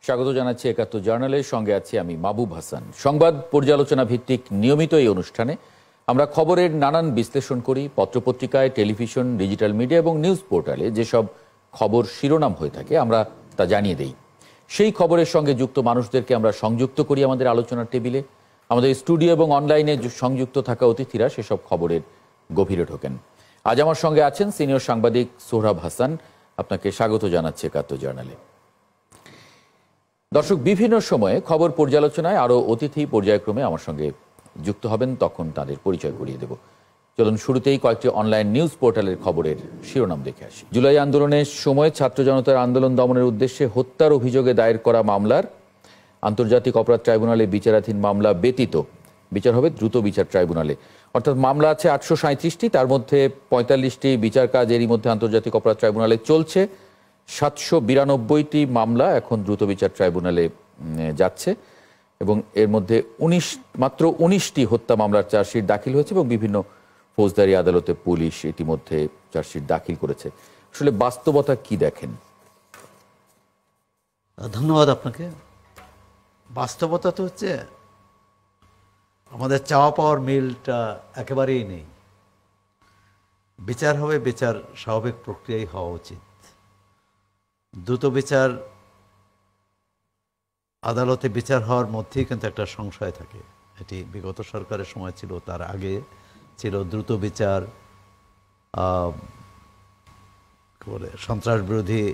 স্বাগত জানাচ্ছি একাত্তর জার্নালের সঙ্গে আছি আমি মাহবুব হাসান। সংবাদ পর্যালোচনা ভিত্তিক নিয়মিত এই অনুষ্ঠানে আমরা খবরের নানান বিশ্লেষণ করি। পত্রপত্রিকায়, টেলিভিশন, ডিজিটাল মিডিয়া এবং নিউজ পোর্টালে যেসব খবর শিরোনাম হয়ে থাকে আমরা তা জানিয়ে দেই। সেই খবরের সঙ্গে যুক্ত মানুষদেরকে আমরা সংযুক্ত করি আমাদের আলোচনার টেবিলে। আমাদের স্টুডিও এবং অনলাইনে সংযুক্ত থাকা অতিথিরা সেসব খবরের গভীরে ঢোকেন। আজ আমার সঙ্গে আছেন সিনিয়র সাংবাদিক সোহরাব হাসান। আপনাকে স্বাগত জানাচ্ছি একাত্তর জার্নালে। দর্শক, বিভিন্ন সময়ে খবর পর্যালোচনায় আরও অতিথি পর্যায়ক্রমে আমার সঙ্গে যুক্ত হবেন, তখন তাদের পরিচয় করিয়ে দেব। চলুন শুরুতেই কয়েকটি অনলাইন নিউজ পোর্টালের খবরের শিরোনাম দেখে আসি। জুলাই আন্দোলনের সময় ছাত্র জনতার আন্দোলন দমনের উদ্দেশ্যে হত্যার অভিযোগে দায়ের করা মামলার আন্তর্জাতিক অপরাধ ট্রাইব্যুনালে বিচারাধীন মামলা ব্যতীত বিচার হবে দ্রুত বিচার ট্রাইব্যুনালে। অর্থাৎ মামলা আছে 837টি, তার মধ্যে 45টি বিচার কাজ এরই মধ্যে আন্তর্জাতিক অপরাধ ট্রাইব্যুনালে চলছে। 792টি মামলা এখন দ্রুত বিচার ট্রাইব্যুনালে যাচ্ছে এবং এর মধ্যে মাত্র 19টি হত্যা মামলার চার্জশিট দাখিল হয়েছে এবং বিভিন্ন ফৌজদারি আদালতে পুলিশ ইতিমধ্যে চার্জশিট দাখিল করেছে। আসলে বাস্তবতা কি দেখেন? ধন্যবাদ আপনাকে। বাস্তবতা তো হচ্ছে আমাদের চাওয়া পাওয়ার মিলটা একেবারেই নেই। বিচার হবে, বিচার স্বাভাবিক প্রক্রিয়াই হওয়া উচিত। দ্রুত বিচার আদালতে বিচার হওয়ার মধ্যেই কিন্তু একটা সংশয় থাকে। এটি বিগত সরকারের সময় ছিল, তার আগে ছিল দ্রুত বিচার, সন্ত্রাস বিরোধী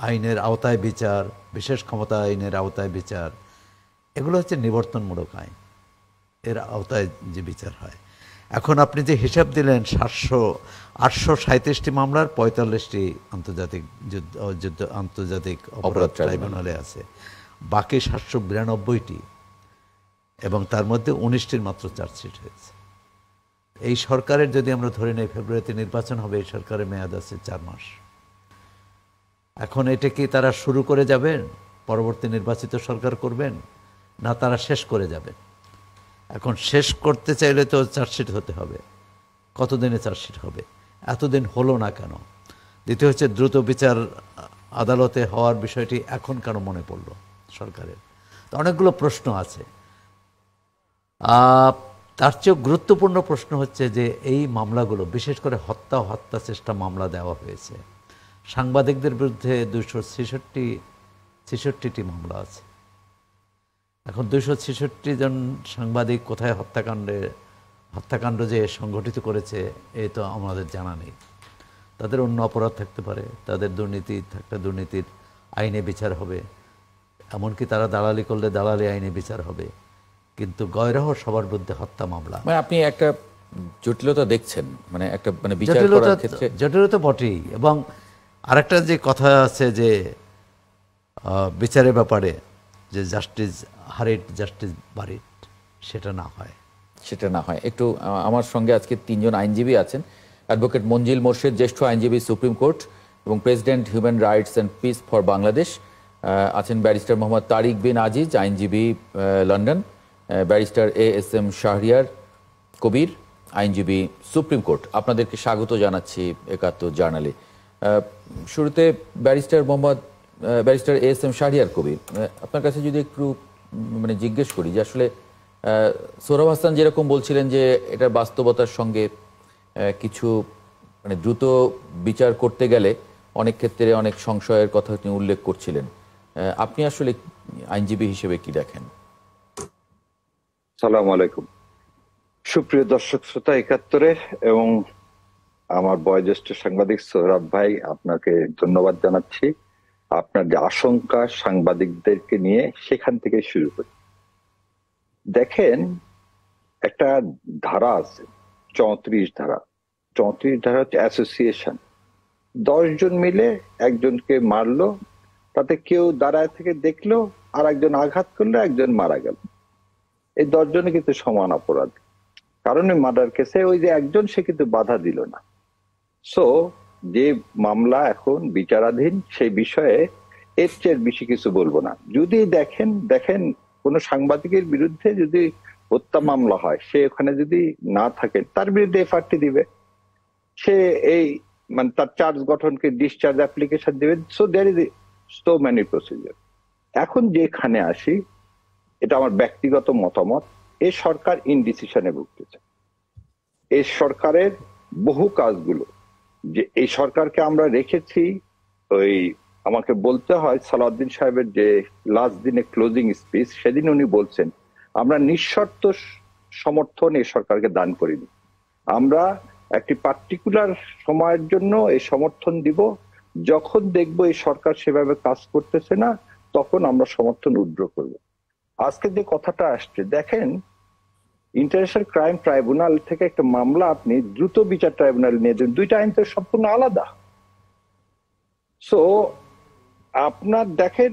আইনের আওতায় বিচার, বিশেষ ক্ষমতা আইনের আওতায় বিচার, এগুলো হচ্ছে নিবর্তনমূলক আইন, এর আওতায় যে বিচার হয়। এখন আপনি যে হিসাব দিলেন 837টি মামলার 45টি আন্তর্জাতিক অপরাধ ট্রাইব্যুনালে আছে, বাকি 792টি এবং তার মধ্যে 19টির মাত্র চার্জশিট হয়েছে। এই সরকারের যদি আমরা ধরে নেই ফেব্রুয়ারিতে নির্বাচন হবে, এই সরকারের মেয়াদ আছে 4 মাস। এখন এটা কি তারা শুরু করে যাবেন, পরবর্তী নির্বাচিত সরকার করবেন, না তারা শেষ করে যাবেন? এখন শেষ করতে চাইলে তো চার্জশিট হতে হবে। কতদিনে চার্জশিট হবে? এতদিন হলো না কেন? দ্বিতীয় হচ্ছে দ্রুত বিচার আদালতে হওয়ার বিষয়টি এখন কেন মনে পড়লো সরকারের? তো অনেকগুলো প্রশ্ন আছে। তার চেয়েও গুরুত্বপূর্ণ প্রশ্ন হচ্ছে যে এই মামলাগুলো, বিশেষ করে হত্যা চেষ্টা মামলা দেওয়া হয়েছে, সাংবাদিকদের বিরুদ্ধে 266টি মামলা আছে। এখন 266 জন সাংবাদিক কোথায় হত্যাকাণ্ড যে সংগঠিত করেছে এই তো আমাদের জানা নেই। তাদের অন্য অপরাধ থাকতে পারে, তাদের দুর্নীতির আইনে বিচার হবে, এমনকি তারা দালালি করলে দালালি আইনে বিচার হবে, কিন্তু গয়রহ সবার বিরুদ্ধে হত্যা মামলা। আপনি একটা জটিলতা দেখছেন, একটা বিচার করার ক্ষেত্রে জটিলতা বটেই। এবং আরেকটা যে কথা আছে যে বিচারের ব্যাপারে যে জাস্টিস হারিট জাস্টিস বারিট, সেটা না হয়। একটু আমার সঙ্গে আজকে 3 জন আইনজীবী আছেন। অ্যাডভোকেট মঞ্জিল মোর্শেদ, জ্যেষ্ঠ আইনজীবী, সুপ্রিম কোর্ট এবং president human rights and piece for Bangladesh. আছেন ব্যারিস্টার মোহাম্মদ তারিক বিন আজিজ, আইনজীবী, London. Barrister ASM Shahriar Kabir, আইনজীবী, সুপ্রিম কোর্ট। আপনাদেরকে স্বাগত জানাচ্ছি একাত্তর জার্নালে। শুরুতে ব্যারিস্টার ASM শাহরিয়ার কবির, আপনার কাছে যদি একটু জিজ্ঞেস করি যে আসলে সোহরাব হাসান যেরকম বলছিলেন যে এটা বাস্তবতার সঙ্গে কিছু দ্রুত বিচার করতে গেলে অনেক ক্ষেত্রে অনেক সংশয়ের কথা তিনি উল্লেখ করছিলেন, আপনি আসলে আইনজীবী হিসেবে কি দেখেন? সালাম আলাইকুম। সুপ্রিয় দর্শক শ্রোতা একাত্তরে এবং আমার বয়োজ্যেষ্ঠ সাংবাদিক সোহরাব ভাই, আপনাকে ধন্যবাদ জানাচ্ছি। আপনার যে আশঙ্কা সাংবাদিকদেরকে নিয়ে, সেখান থেকে শুরু করি। দেখেন, একটা ধারা আছে 34 ধারা। 34 ধারা হচ্ছে অ্যাসোসিয়েশন। 10 জন মিলে একজনকে মারলো, তাতে কেউ দাঁড়ায় থেকে দেখলো, আর একজন আঘাত করলো, একজন মারা গেল। এই 10 জনে কিন্তু সমান অপরাধ। কারণ মার্ডার কেসে ওই যে একজন, সে কিন্তু বাধা দিল না। সো যে মামলা এখন বিচারাধীন, সেই বিষয়ে এর চেয়ে বেশি কিছু বলবো না। যদি দেখেন কোন সাংবাদিকের বিরুদ্ধে যদি হত্যা মামলা হয়, সে ওখানে যদি না থাকে, তার বিরুদ্ধে এফআরটি দিবে, সে এই তার চার্জ গঠনকে ডিসচার্জ অ্যাপ্লিকেশন দিবে। So there is so many procedure. এখন যেখানে আসি, এটা আমার ব্যক্তিগত মতামত, এই সরকার ইনডিসিশনে ভুগতেছে। এই সরকারের বহু কাজগুলো, যে এই সরকারকে আমরা রেখেছি, ওই আমাকে বলতে হয় সালাউদ্দিন সাহেবের যে লাস্ট দিনে ক্লোজিং স্পিচ, সেদিন উনি বলছেন আমরা নিঃশর্ত সমর্থন এই সরকারকে দান করিনি, আমরা একটি পার্টিকুলার সময়ের জন্য এই সমর্থন দিব, যখন দেখবো এই সরকার সেভাবে কাজ করতেছে না তখন আমরা সমর্থন উইথড্র করব। আজকে যে কথাটা আসছে, দেখেন ইন্টারন্যাশনাল ক্রাইম ট্রাইব্যুনাল থেকে একটা মামলা আপনি দ্রুত বিচার ট্রাইব্যুনাল নিয়ে যান, দুইটা আইন তো সম্পূর্ণ আলাদা। সো আপনার দেখেন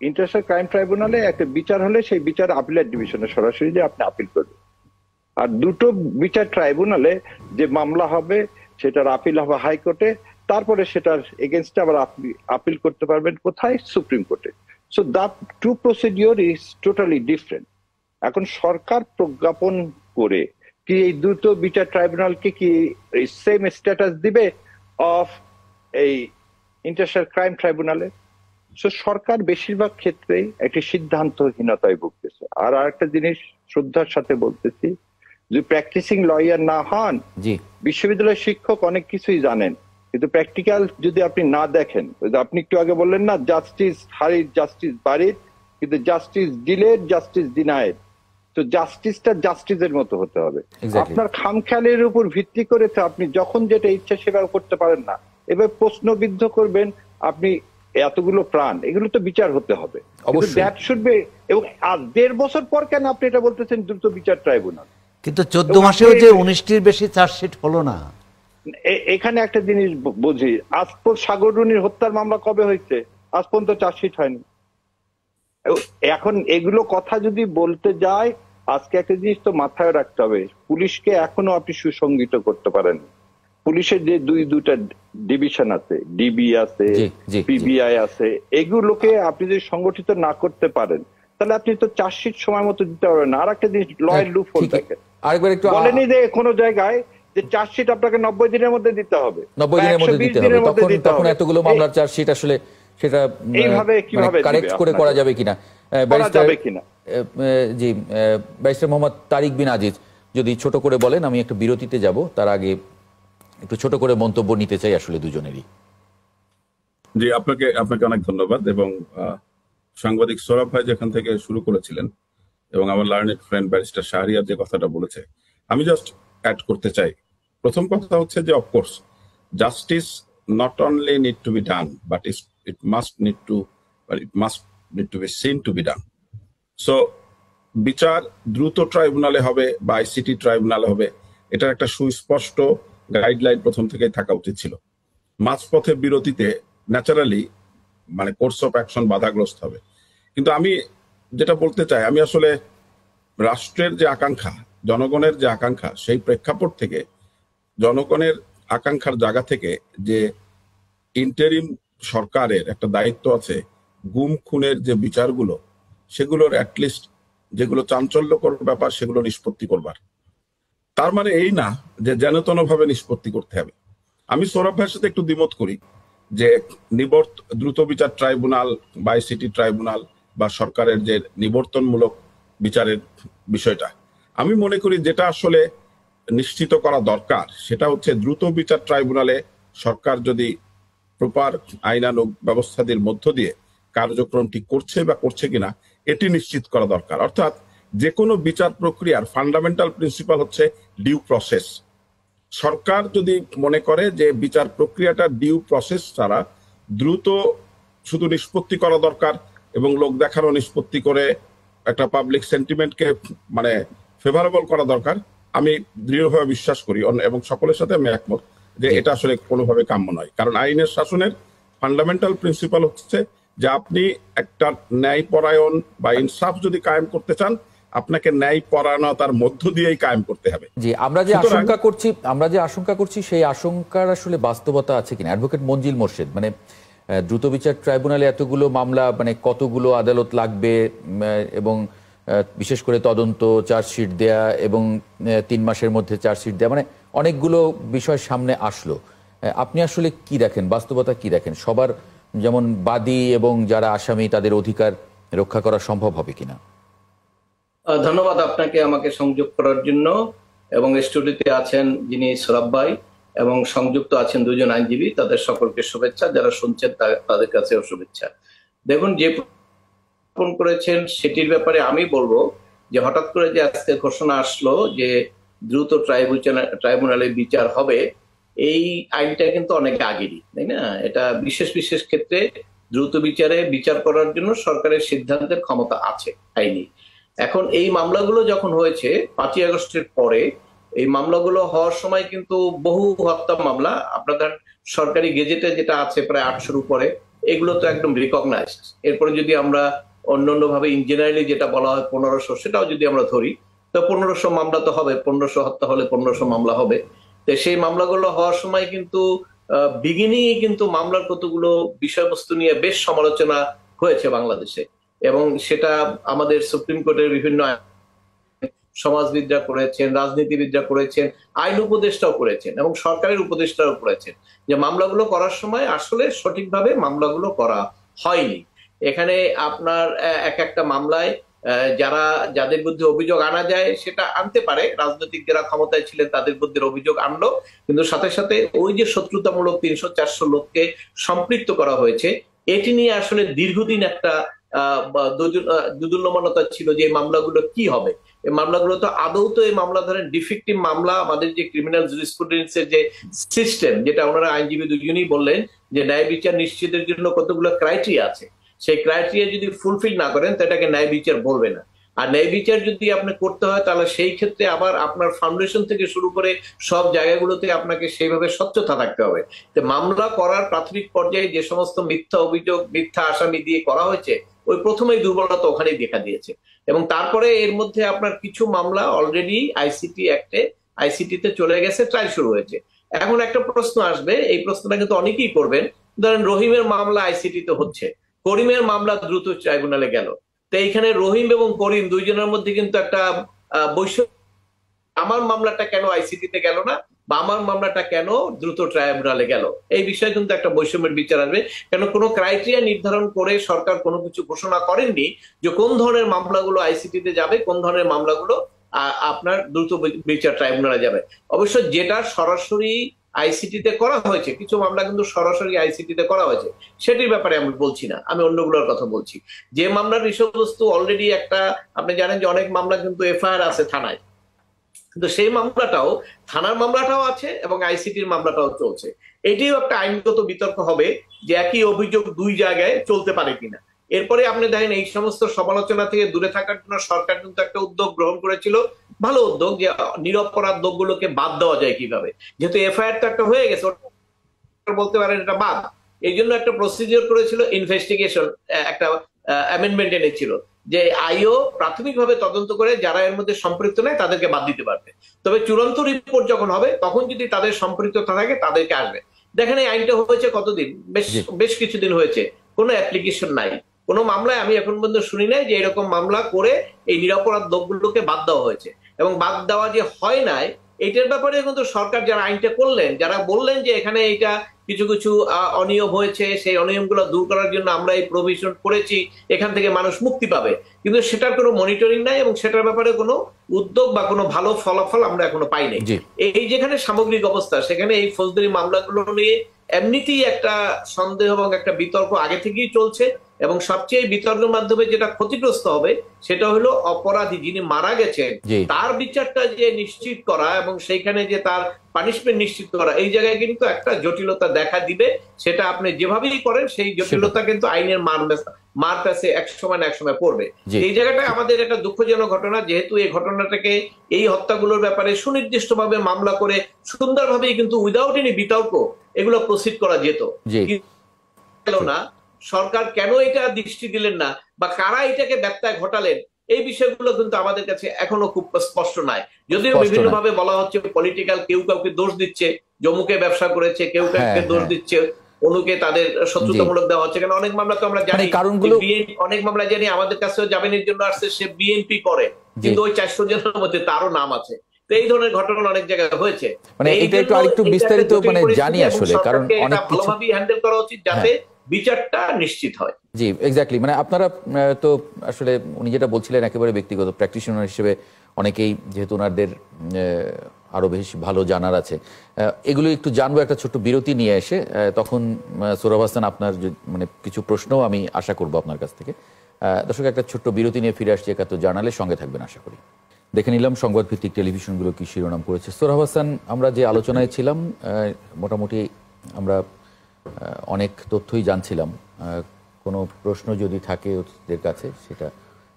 ইন্টারন্যাশনাল ক্রাইম ট্রাইব্যুনালে একটা বিচার হলে সেই বিচার আপিলেট ডিভিশনে সরাসরি যে আপনি আপিল করবেন, আর দুটো বিচার ট্রাইব্যুনালে যে মামলা হবে সেটার আপিল হবে হাইকোর্টে, তারপরে সেটার এগেনস্টে আবার আপনি আপিল করতে পারবেন কোথায়? সুপ্রিম কোর্টে। So that to procedure is totally different. এখন সরকার প্রজ্ঞাপন করে কি এই দ্রুত বিচার ট্রাইব্যুনালকে কি সেম স্ট্যাটাস দিবে অফ এই ইন্টারন্যাশনাল ক্রাইম ট্রাইব্যুনালে? সো সরকার বেশিরভাগ ক্ষেত্রেই একটি সিদ্ধান্তহীনতায় ভুগতেছে। আর আরেকটা জিনিস শ্রদ্ধার সাথে বলতেছি, যদি প্র্যাকটিসিং লয়ার না হন, বিশ্ববিদ্যালয়ের শিক্ষক অনেক কিছুই জানেন, কিন্তু প্র্যাকটিক্যাল যদি আপনি না দেখেন, আপনি একটু আগে বললেন না, জাস্টিস হারিড জাস্টিস বাড়ির, কিন্তু জাস্টিস ডিলেড জাস্টিস ডিনায়েড। তো জাস্টিসটা জাস্টিসের মতো হতে হবে। আপনার খামখেয়ালের উপর ভিত্তি করে তো আপনি যখন যেটা ইচ্ছা সেভাবে করতে পারেন না। এবার প্রশ্নবিদ্ধ করবেন আপনি এতগুলো প্রাণ, এগুলো তো বিচার হতে হবে। That should be. এবং আজ 1.5 বছর পর কেন আপনি এটা বলতেছেন দ্রুত বিচার ট্রাইব্যুনাল? কিন্তু 14 মাসেও যে 19টির বেশি চার্জশিট হলো না। এখানে একটা জিনিস বুঝি, আজ পর্যন্ত সাগররুনির হত্যার মামলা কবে হয়েছে? আজ পর্যন্ত চার্জশিট হয়নি। এখন এগুলো কথা যদি বলতে যায়, আজকে একটা জিনিস তো মাথায় রাখতে হবে, পুলিশকে এখনো আপনি সুসংগঠিত করতে পারেন। পুলিশের যে দুইটা ডিভিশন আছে, ডিবি আছে, পিবিআই আছে, এগুলোকে আপনি যদি সংগঠিত না করতে পারেন তাহলে আপনি তো চার্জশিট সময় মতো দিতে পারবেন না। আর একটা জিনিস, লয়ের লুপ হোল দেখেন, বলেনি যে কোনো জায়গায় যে চার্জশিট আপনাকে 90 দিনের মধ্যে দিতে হবে, 90 দিনের মধ্যে দিতে হবে। তখন এতগুলো মামলার চার্জশিট আসলে সেটা এইভাবে কিভাবে কারেক্ট করে করা যাবে কিনা, জি ব্যারিস্টার মোহাম্মদ তারিক বিন আজিজ যদি ছোট করে বলেন, আমি একটু বিরতিতে যাব, তার আগে একটু ছোট করে মন্তব্য নিতে চাই আসলে দুজনেরই। জি, আপনাকে অনেক ধন্যবাদ। এবং সাংবাদিক সৌরভ ভাই যেখান থেকে শুরু করেছিলেন এবং আমার লার্নেড ফ্রেন্ড ব্যারিস্টার শাহরিয়ার যে কথাটা বলেছে, আমি জাস্ট অ্যাড করতে চাই। প্রথম কথা হচ্ছে যে of course justice not only need to be done, but it must need to be seen to be done. So বিচার দ্রুত ট্রাইব্যুনালে হবে বা আইসিটি ট্রাইব্যুনালে হবে, এটার একটা সুস্পষ্ট গাইডলাইন প্রথম থেকেই থাকা উচিত ছিল। মাঝপথে বিরতিতে ন্যাচারালি মানে কোর্স অফ অ্যাকশন বাধাগ্রস্ত হবে। কিন্তু আমি যেটা বলতে চাই, আমি আসলে রাষ্ট্রের যে আকাঙ্ক্ষা, জনগণের যে আকাঙ্ক্ষা, সেই প্রেক্ষাপট থেকে, জনগণের আকাঙ্ক্ষার জায়গা থেকে যে ইন্টারিম সরকারের একটা দায়িত্ব আছে গুম খুনের যে বিচারগুলো, সেগুলোর অ্যাটলিস্ট যেগুলো চাঞ্চল্যকর ব্যাপার সেগুলো নিষ্পত্তি করবার। তার মানে এই না যে যেনতন ভাবে নিষ্পত্তি করতে হবে। আমি সৌরভ ভাইয়ের সাথে একটু দ্বিমত করি যে দ্রুত বিচার ট্রাইব্যুনাল বা আইসিটি ট্রাইব্যুনাল বা সরকারের যে নিবর্তনমূলক বিচারের বিষয়টা, আমি মনে করি যেটা আসলে নিশ্চিত করা দরকার সেটা হচ্ছে দ্রুত বিচার ট্রাইব্যুনালে সরকার যদি প্রপার আইনানুগ ব্যবস্থাদের মধ্য দিয়ে কার্যক্রমটি করছে বা করছে কিনা এটি নিশ্চিত করা দরকার। অর্থাৎ যে কোনো বিচার প্রক্রিয়ার ফান্ডামেন্টাল প্রিন্সিপাল হচ্ছে ডিউ প্রসেস। সরকার যদি মনে করে যে বিচার প্রক্রিয়াটা ডিউ প্রসেস ছাড়া দ্রুত শুধু নিষ্পত্তি করা দরকার এবং লোক দেখানো নিষ্পত্তি করে একটা পাবলিক সেন্টিমেন্টকে মানে ফেভারেবল করা দরকার, আমি দৃঢ়ভাবে বিশ্বাস করি এবং সকলের সাথে আমি একমত যে এটা আসলে কোনোভাবে কাম্য নয়। কারণ আইনের শাসনের ফান্ডামেন্টাল প্রিন্সিপাল হচ্ছে যে আপনি একটা ন্যায়পরায়ণ বা ইনসাফ যদি কায়েম করতে চান, আপনাকে ন্যায় পরায়ণতার মধ্য দিয়েই কায়েম করতে হবে। জি, আমরা যে আশঙ্কা করছি সেই আশঙ্কার আসলে বাস্তবতা আছে কিনা? অ্যাডভোকেট মঞ্জিল মোর্শেদ, মানে দ্রুত বিচার ট্রাইব্যুনালে এতগুলো মামলা, মানে কতগুলো আদালত লাগবে এবং বিশেষ করে তদন্ত, চার্জশিট দেয়া এবং 3 মাসের মধ্যে চার্জশিট দেয়া, মানে অনেকগুলো বিষয় সামনে আসলো। আপনি আসলে কি দেখেন, বাস্তবতা কি দেখেন? সবার যেমন বাদী এবং যারা আসামি তাদের অধিকার রক্ষা করা সম্ভব হবে কিনা? ধন্যবাদ আপনাকে আমাকে সংযোগ করার জন্য। এবং স্টুডিওতে আছেন যিনি সোহরাব ভাই এবং সংযুক্ত আছেন দুজন আইনজীবী, তাদের সকলকে শুভেচ্ছা, যারা শুনছেন তাদের কাছেও শুভেচ্ছা। দেখুন, যে করেছেন সেটির ব্যাপারে আমি বলবো যে হঠাৎ করে যে আজকে ঘোষণা আসলো যে দ্রুত ট্রাইব্যুনালে বিচার হবে, এই আইনটা কিন্তু অনেক আগেরই, তাই না? এটা বিশেষ বিশেষ ক্ষেত্রে দ্রুত বিচার করার জন্য সরকারের সিদ্ধান্তের ক্ষমতা আছে আইনি। এখন এই মামলাগুলো যখন হয়েছে 5ই আগস্টের পরে, এই মামলাগুলো হওয়ার সময় কিন্তু বহু হত্যা মামলা আপনাদের সরকারি গেজেটে যেটা আছে প্রায় 800-র উপরে, এগুলো তো একদম রিকগনাইজড। এরপরে যদি আমরা অন্যান্য ভাবে ইঞ্জিনিয়ারিং যেটা বলা হয় 1500, সেটাও যদি আমরা ধরি তো 1500 মামলা তো হবে, 1500 হত্যা হলে 1500 মামলা হবে। তো সেই মামলাগুলো হওয়ার সময় কিন্তু বিগিনিং কিন্তু মামলার কতগুলো বিষয়বস্তু নিয়ে বেশ সমালোচনা হয়েছে বাংলাদেশে, এবং সেটা আমাদের সুপ্রিম কোর্টের বিভিন্ন সমাজবিদরা করেছেন, রাজনীতিবিদরা করেছেন, আইন উপদেষ্টাও করেছেন এবং সরকারের উপদেষ্টাও করেছেন যে মামলাগুলো করার সময় আসলে সঠিকভাবে মামলাগুলো করা হয়নি। এখানে আপনার এক একটা মামলায় যাদের বিরুদ্ধে অভিযোগ আনা যায় সেটা আনতে পারে, রাজনৈতিক যারা ক্ষমতায় ছিলেন তাদের বিরুদ্ধে অভিযোগ আনলো, কিন্তু সাথে সাথে ওই যে শত্রুতামূলক 300-400 লোককে সম্পৃক্ত করা হয়েছে, এটি নিয়ে আসলে দীর্ঘদিন একটা দুদুল্যমানতা ছিল যে এই মামলাগুলো কি হবে। এই মামলাগুলো তো আদৌ তো এই মামলা ধরেন ডিফেক্টিভ মামলা, আমাদের যে ক্রিমিনাল জুরিসপ্রুডেন্সের যে সিস্টেম, যেটা ওনারা আইনজীবী দুজনই বললেন যে ন্যায় বিচার নিশ্চিতের জন্য কতগুলো ক্রাইটেরিয়া আছে, সেই ক্রাইটেরিয়া যদি ফুলফিল না করেন তো এটাকে ন্যায় বিচার বলবে না। আর ন্যায় বিচার যদি আপনি করতে হয় তাহলে সেই ক্ষেত্রে আবার আপনার ফাউন্ডেশন থেকে শুরু করে সব জায়গাগুলোতে আপনাকে সেইভাবে স্বচ্ছতা থাকতে হবে। তো মামলা করার প্রাথমিক পর্যায়ে যে সমস্ত মিথ্যা অভিযোগ, মিথ্যা আসামি দিয়ে করা হয়েছে, ওই প্রথমেই দুর্বলতা ওখানেই দেখা দিয়েছে। এবং তারপরে এর মধ্যে আপনার কিছু মামলা অলরেডি আইসিটি অ্যাক্টে আইসিটিতে চলে গেছে, ট্রায়াল শুরু হয়েছে। এখন একটা প্রশ্ন আসবে, এই প্রশ্নটা কিন্তু অনেকেই করবেন, ধরেন রহিমের মামলা আইসিটিতে হচ্ছে, করিমের মামলা দ্রুত ট্রাইব্যুনালে গেল, তো এইখানে রহিম এবং করিম দুইজনের মধ্যে কিন্তু একটা বৈষম্য, আমার মামলাটা কেন আইসিটিতে গেল না বা আমার মামলাটা কেন দ্রুত ট্রাইব্যুনালে গেল, এই বিষয়ে কিন্তু একটা বৈষম্যের বিচার আসবে। কেন কোনো ক্রাইটেরিয়া নির্ধারণ করে সরকার কোনো কিছু ঘোষণা করেননি যে কোন ধরনের মামলাগুলো আইসিটিতে যাবে, কোন ধরনের মামলাগুলো আপনার দ্রুত বিচার ট্রাইব্যুনালে যাবে। অবশ্য যেটা সরাসরি আইসিটিতে করা হয়েছে, কিছু মামলা কিন্তু সরাসরি আইসিটিতে করা হয়েছে, সেটির ব্যাপারে আমি বলছি না, আমি অন্যগুলোর কথা বলছি। যে মামলার বিষয়বস্তু অলরেডি একটা, আপনি জানেন যে অনেক মামলা কিন্তু এফআইআর আছে থানায়, কিন্তু সেই মামলাটাও, থানার মামলাটাও আছে এবং আইসিটির মামলাটাও চলছে। এটিও একটা আইনগত বিতর্ক হবে যে একই অভিযোগ দুই জায়গায় চলতে পারে কিনা। এরপরে আপনি দেখেন এই সমস্ত সমালোচনা থেকে দূরে থাকার জন্য সরকার কিন্তু একটা উদ্যোগ গ্রহণ করেছিল, ভালো উদ্যোগ, যে নিরপরাধ লোকগুলোকে বাদ দেওয়া যায় কিভাবে, যেহেতু এফআইআর তো একটা হয়ে গেছে, বলতে পারেন এটা বাদ, এই জন্য একটা প্রসিডিওর করেছিল, ইনভেস্টিগেশন, একটা অ্যামেন্ডমেন্ট এনেছিল যে আইও প্রাথমিকভাবে তদন্ত করে যারা এর মধ্যে সম্পৃক্ত নেই তাদেরকে বাদ দিতে পারবে, তবে চূড়ান্ত রিপোর্ট যখন হবে তখন যদি তাদের সম্পৃক্ততা থাকে তাদেরকে আসবে। দেখেন এই আইনটা হয়েছে কতদিন, বেশ কিছুদিন হয়েছে, কোনো অ্যাপ্লিকেশন নাই, কোনো মামলায় আমি এখন পর্যন্ত শুনি নাই যে এরকম মামলা করে এই নিরপরাধ লোকগুলোকে বাদ দেওয়া হয়েছে। এবং বাদ দেওয়া যে হয় নাই এইটার ব্যাপারে কিন্তু সরকার যারা আইনটা করলেন, যারা বললেন যে এখানে এটা কিছু কিছু অনিয়ম হয়েছে, সেই অনিয়মগুলো দূর করার জন্য আমরা এই প্রভিশন করেছি, এখান থেকে মানুষ মুক্তি পাবে, কিন্তু সেটার কোনো মনিটরিং নাই এবং সেটার ব্যাপারে কোনো উদ্যোগ বা কোনো ভালো ফলাফল আমরা এখনো পাইনি। এই যেখানে সামগ্রিক অবস্থা, সেখানে এই ফৌজদারি মামলাগুলো নিয়ে এমনিতেই একটা সন্দেহ এবং একটা বিতর্ক আগে থেকেই চলছে, এবং সবচেয়ে বিতর্কের মাধ্যমে যেটা ক্ষতিগ্রস্ত হবে সেটা হলো অপরাধী যিনি মারা গেছেন তার বিচারটা যে নিশ্চিত করা এবং সেইখানে যে তার পানিশমেন্ট নিশ্চিত করা, এই জায়গায় কিন্তু একটা জটিলতা দেখা দিবে। সেটা আপনি যেভাবেই করেন সেই জটিলতা কিন্তু আইনের মার কাছে এক সময় না এক সময় পড়বে। এই জায়গাটা আমাদের একটা দুঃখজনক ঘটনা, যেহেতু এই ঘটনাটাকে, এই হত্যাগুলোর ব্যাপারে সুনির্দিষ্টভাবে মামলা করে সুন্দরভাবেই কিন্তু উইদাউট এনি বিতর্ক এগুলো প্রসিড করা যেত না। সরকার কেন এটা দৃষ্টি দিলেন না বা কারা এটাকে ব্যত্যয় ঘটালেন, এই বিষয়গুলো কিন্তু আমাদের কাছে এখনো খুব স্পষ্ট নাই। যদিও বিভিন্ন ভাবে বলা হচ্ছে পলিটিক্যাল, কেউ কাউকে দোষ দিচ্ছে, জম্মুকে ব্যবসা করেছে, কেউ কাউকে দোষ দিচ্ছে, অনুকে তাদের শত্রুতামূলক দেওয়া হচ্ছে। কারণ অনেক মামলা তো আমরা জানি, অনেক মামলা জানি আমাদের কাছেও জামিনের জন্য আসছে, সে বিএনপি করে, কিন্তু ওই 400 জনের মধ্যে তারও নাম আছে। তো এই ধরনের ঘটনা অনেক জায়গায় হয়েছে। মানে এটা একটু আরেকটু বিস্তারিত মানে জানি আসলে, কারণ অনেক কিছু ভালোভাবেই হ্যান্ডেল করা উচিত যাতে বিচারটা নিশ্চিত হয়। জি, এক্স্যাক্টলি। মানে আপনারা তো আসলে উনি যেটা বলছিলেন একেবারে ব্যক্তিগত প্র্যাকটিশনার হিসেবে অনেকেই যেহেতু ওনাদের আরো বেশ ভালো জানার আছে, এগুলো একটু জানবো একটা ছোট্ট বিরতি নিয়ে এসে। তখন সোহরাব হাসান আপনার মানে কিছু প্রশ্নও আমি আশা করব আপনার কাছ থেকে। দর্শক, একটা ছোট্ট বিরতি নিয়ে ফিরে আসছি ৭১ জার্নালের সঙ্গে থাকবেন আশা করি। দেখে নিলাম সংবাদ ভিত্তিক টেলিভিশনগুলো কি শিরোনাম করেছে। সোহরাব হাসান, আমরা যে আলোচনায় ছিলাম মোটামুটি আমরা অনেক তথ্যই জানছিলাম। কোনো প্রশ্ন যদি থাকে ওদের কাছে সেটা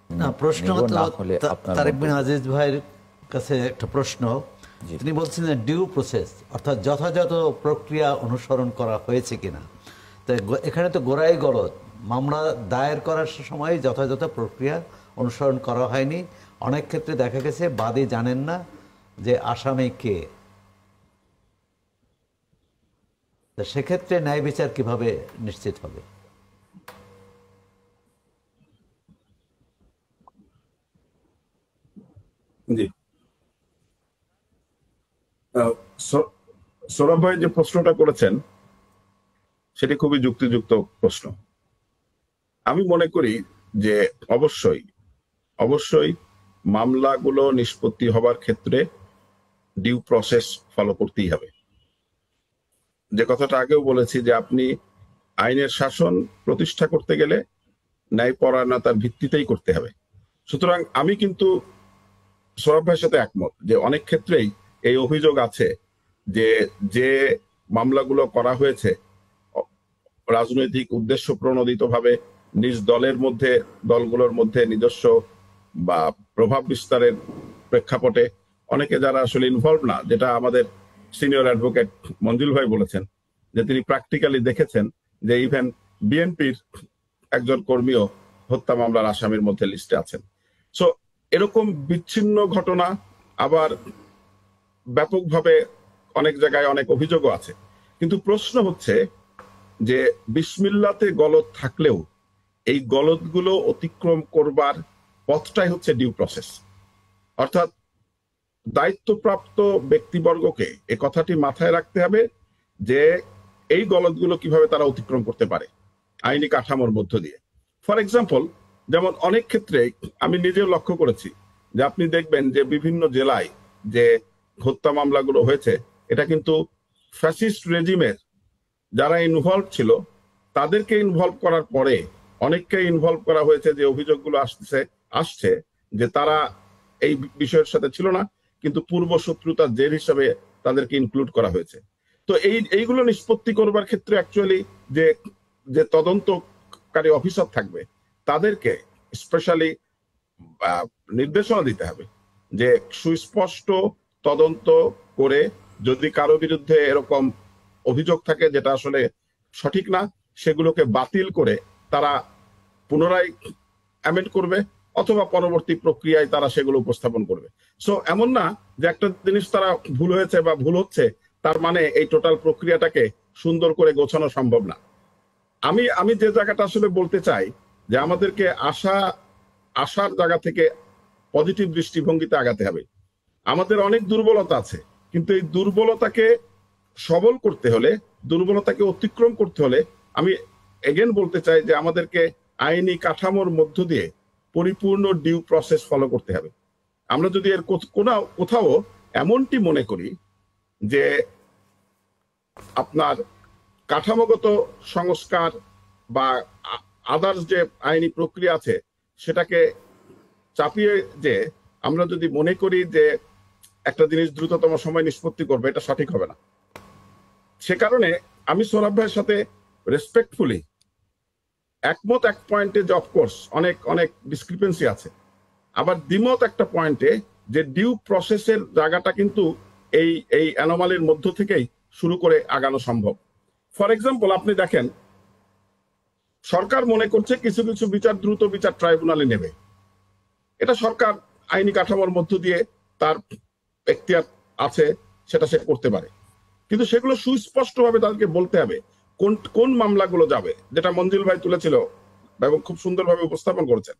না, প্রশ্ন না হলে আপনার তারেক বিন আজিজ ভাইয়ের কাছে একটা প্রশ্ন। তিনি বলছেন যে ডিউ প্রসেস অর্থাৎ যথাযথ প্রক্রিয়া অনুসরণ করা হয়েছে কিনা। তো এখানে তো গোড়াই গলদ, মামলা দায়ের করার সময় যথাযথ প্রক্রিয়া অনুসরণ করা হয়নি। অনেক ক্ষেত্রে দেখা গেছে বাদী জানেন না যে আসামি কে। তো সেক্ষেত্রে ন্যায় বিচার কিভাবে নিশ্চিত হবে? জি, সৌরভ ভাই যে প্রশ্নটা করেছেন সেটি খুবই যুক্তিযুক্ত প্রশ্ন। আমি মনে করি যে অবশ্যই মামলাগুলো নিষ্পত্তি হবার ক্ষেত্রে ডিউ প্রসেস ফলো করতেই হবে। যে কথাটা আগেও বলেছি যে আপনি আইনের শাসন প্রতিষ্ঠা করতে গেলে ন্যায়পরায়ণতার ভিত্তিতেই করতে হবে। সুতরাং আমি কিন্তু সৌরভ ভাইয়ের সাথে একমত যে অনেক ক্ষেত্রেই এই অভিযোগ আছে যে মামলাগুলো করা হয়েছে রাজনৈতিক উদ্দেশ্য প্রণোদিত ভাবে নিজ দলগুলোর মধ্যে নিজস্ব বা প্রভাব বিস্তারের প্রেক্ষাপটে অনেকে যারা আসলে ইনভলভ না, যেটা আমাদের সিনিয়র অ্যাডভোকেট মঞ্জুল ভাই বলেছেন যে তিনি প্র্যাকটিক্যালি দেখেছেন যে ইভেন বিএনপির একজন কর্মীও হত্যা মামলার আসামির মধ্যে লিস্টে আছেন। সো এরকম বিচ্ছিন্ন ঘটনা আবার ব্যাপকভাবে অনেক জায়গায় অনেক অভিযোগও আছে। কিন্তু প্রশ্ন হচ্ছে যে বিসমিল্লাতে গলদ থাকলেও এই গলদগুলো অতিক্রম করবার পথটাই হচ্ছে ডিউ প্রসেস। অর্থাৎ দায়িত্বপ্রাপ্ত ব্যক্তিবর্গকে এ কথাটি মাথায় রাখতে হবে যে এই গলদগুলো কিভাবে তারা অতিক্রম করতে পারে আইনি কাঠামোর মধ্য দিয়ে। ফর এক্সাম্পল, যেমন অনেক ক্ষেত্রে আমি নিজেও লক্ষ্য করেছি যে আপনি দেখবেন যে বিভিন্ন জেলায় যে হত্যা মামলাগুলো হয়েছে এটা কিন্তু ফ্যাসিস্ট রেজিমের যারা ইনভলভ ছিল তাদেরকে ইনভলভ করার পরে অনেককে ইনভলভ করা হয়েছে যে অভিযোগগুলো আসছে যে তারা এই বিষয়ের সাথে ছিল না, কিন্তু পূর্ব শত্রুতার জের হিসাবে তাদেরকে ইনক্লুড করা হয়েছে। তো এইগুলো নিষ্পত্তি করবার ক্ষেত্রে অ্যাকচুয়ালি যে তদন্তকারী অফিসার থাকবে তাদেরকে স্পেশালি নির্দেশনা দিতে হবে যে সুস্পষ্ট তদন্ত করে যদি কারো বিরুদ্ধে এরকম অভিযোগ থাকে যেটা আসলে সঠিক না, সেগুলোকে বাতিল করে তারা পুনরায় অ্যামেন্ড করবে অথবা পরবর্তী প্রক্রিয়ায় তারা সেগুলো উপস্থাপন করবে। সো এমন না যে একটা জিনিস তারা ভুল হয়েছে বা ভুল হচ্ছে তার মানে এই টোটাল প্রক্রিয়াটাকে সুন্দর করে গোছানো সম্ভব না। আমি যে জায়গাটা আসলে বলতে চাই যে আমাদেরকে আশার জায়গা থেকে পজিটিভ দৃষ্টিভঙ্গিতে আগাতে হবে। আমাদের অনেক দুর্বলতা আছে, কিন্তু এই দুর্বলতাকে সবল করতে হলে, দুর্বলতাকে অতিক্রম করতে হলে আমি এগেন বলতে চাই যে আমাদেরকে আইনি কাঠামোর মধ্য দিয়ে পরিপূর্ণ ডিউ প্রসেস ফলো করতে হবে। আমরা যদি এর কোথাও এমনটি মনে করি যে আপনার কাঠামোগত সংস্কার বা আদার্স যে আইনি প্রক্রিয়া আছে সেটাকে চাপিয়ে যে আমরা যদি মনে করি যে একটা জিনিস দ্রুততম সময় নিষ্পত্তি করবে, এটা সঠিক হবে না। সে কারণে আমি সৌরভ ভাইয়ের সাথে রেসপেক্টফুলি একমত এক পয়েন্টে যে অফকোর্স অনেক ডিসক্রিপেন্সি আছে, আবার দ্বিমত একটা পয়েন্টে যে ডিউ প্রসেসের জায়গাটা কিন্তু এই অ্যানোমালির মধ্য থেকেই শুরু করে আগানো সম্ভব। ফর এক্সাম্পল, আপনি দেখেন সরকার মনে করছে কিছু কিছু বিচার দ্রুত বিচার ট্রাইব্যুনালে নেবে, এটা সরকার আইনি কাঠামোর মধ্য দিয়ে তার এখতিয়ার আছে, সেটা সে করতে পারে, কিন্তু সেগুলো সুস্পষ্টভাবে তাদেরকে বলতে হবে কোন মামলাগুলো যাবে, যেটা মঞ্জুল ভাই তুলেছিল এবং খুব সুন্দরভাবে উপস্থাপন করেছেন,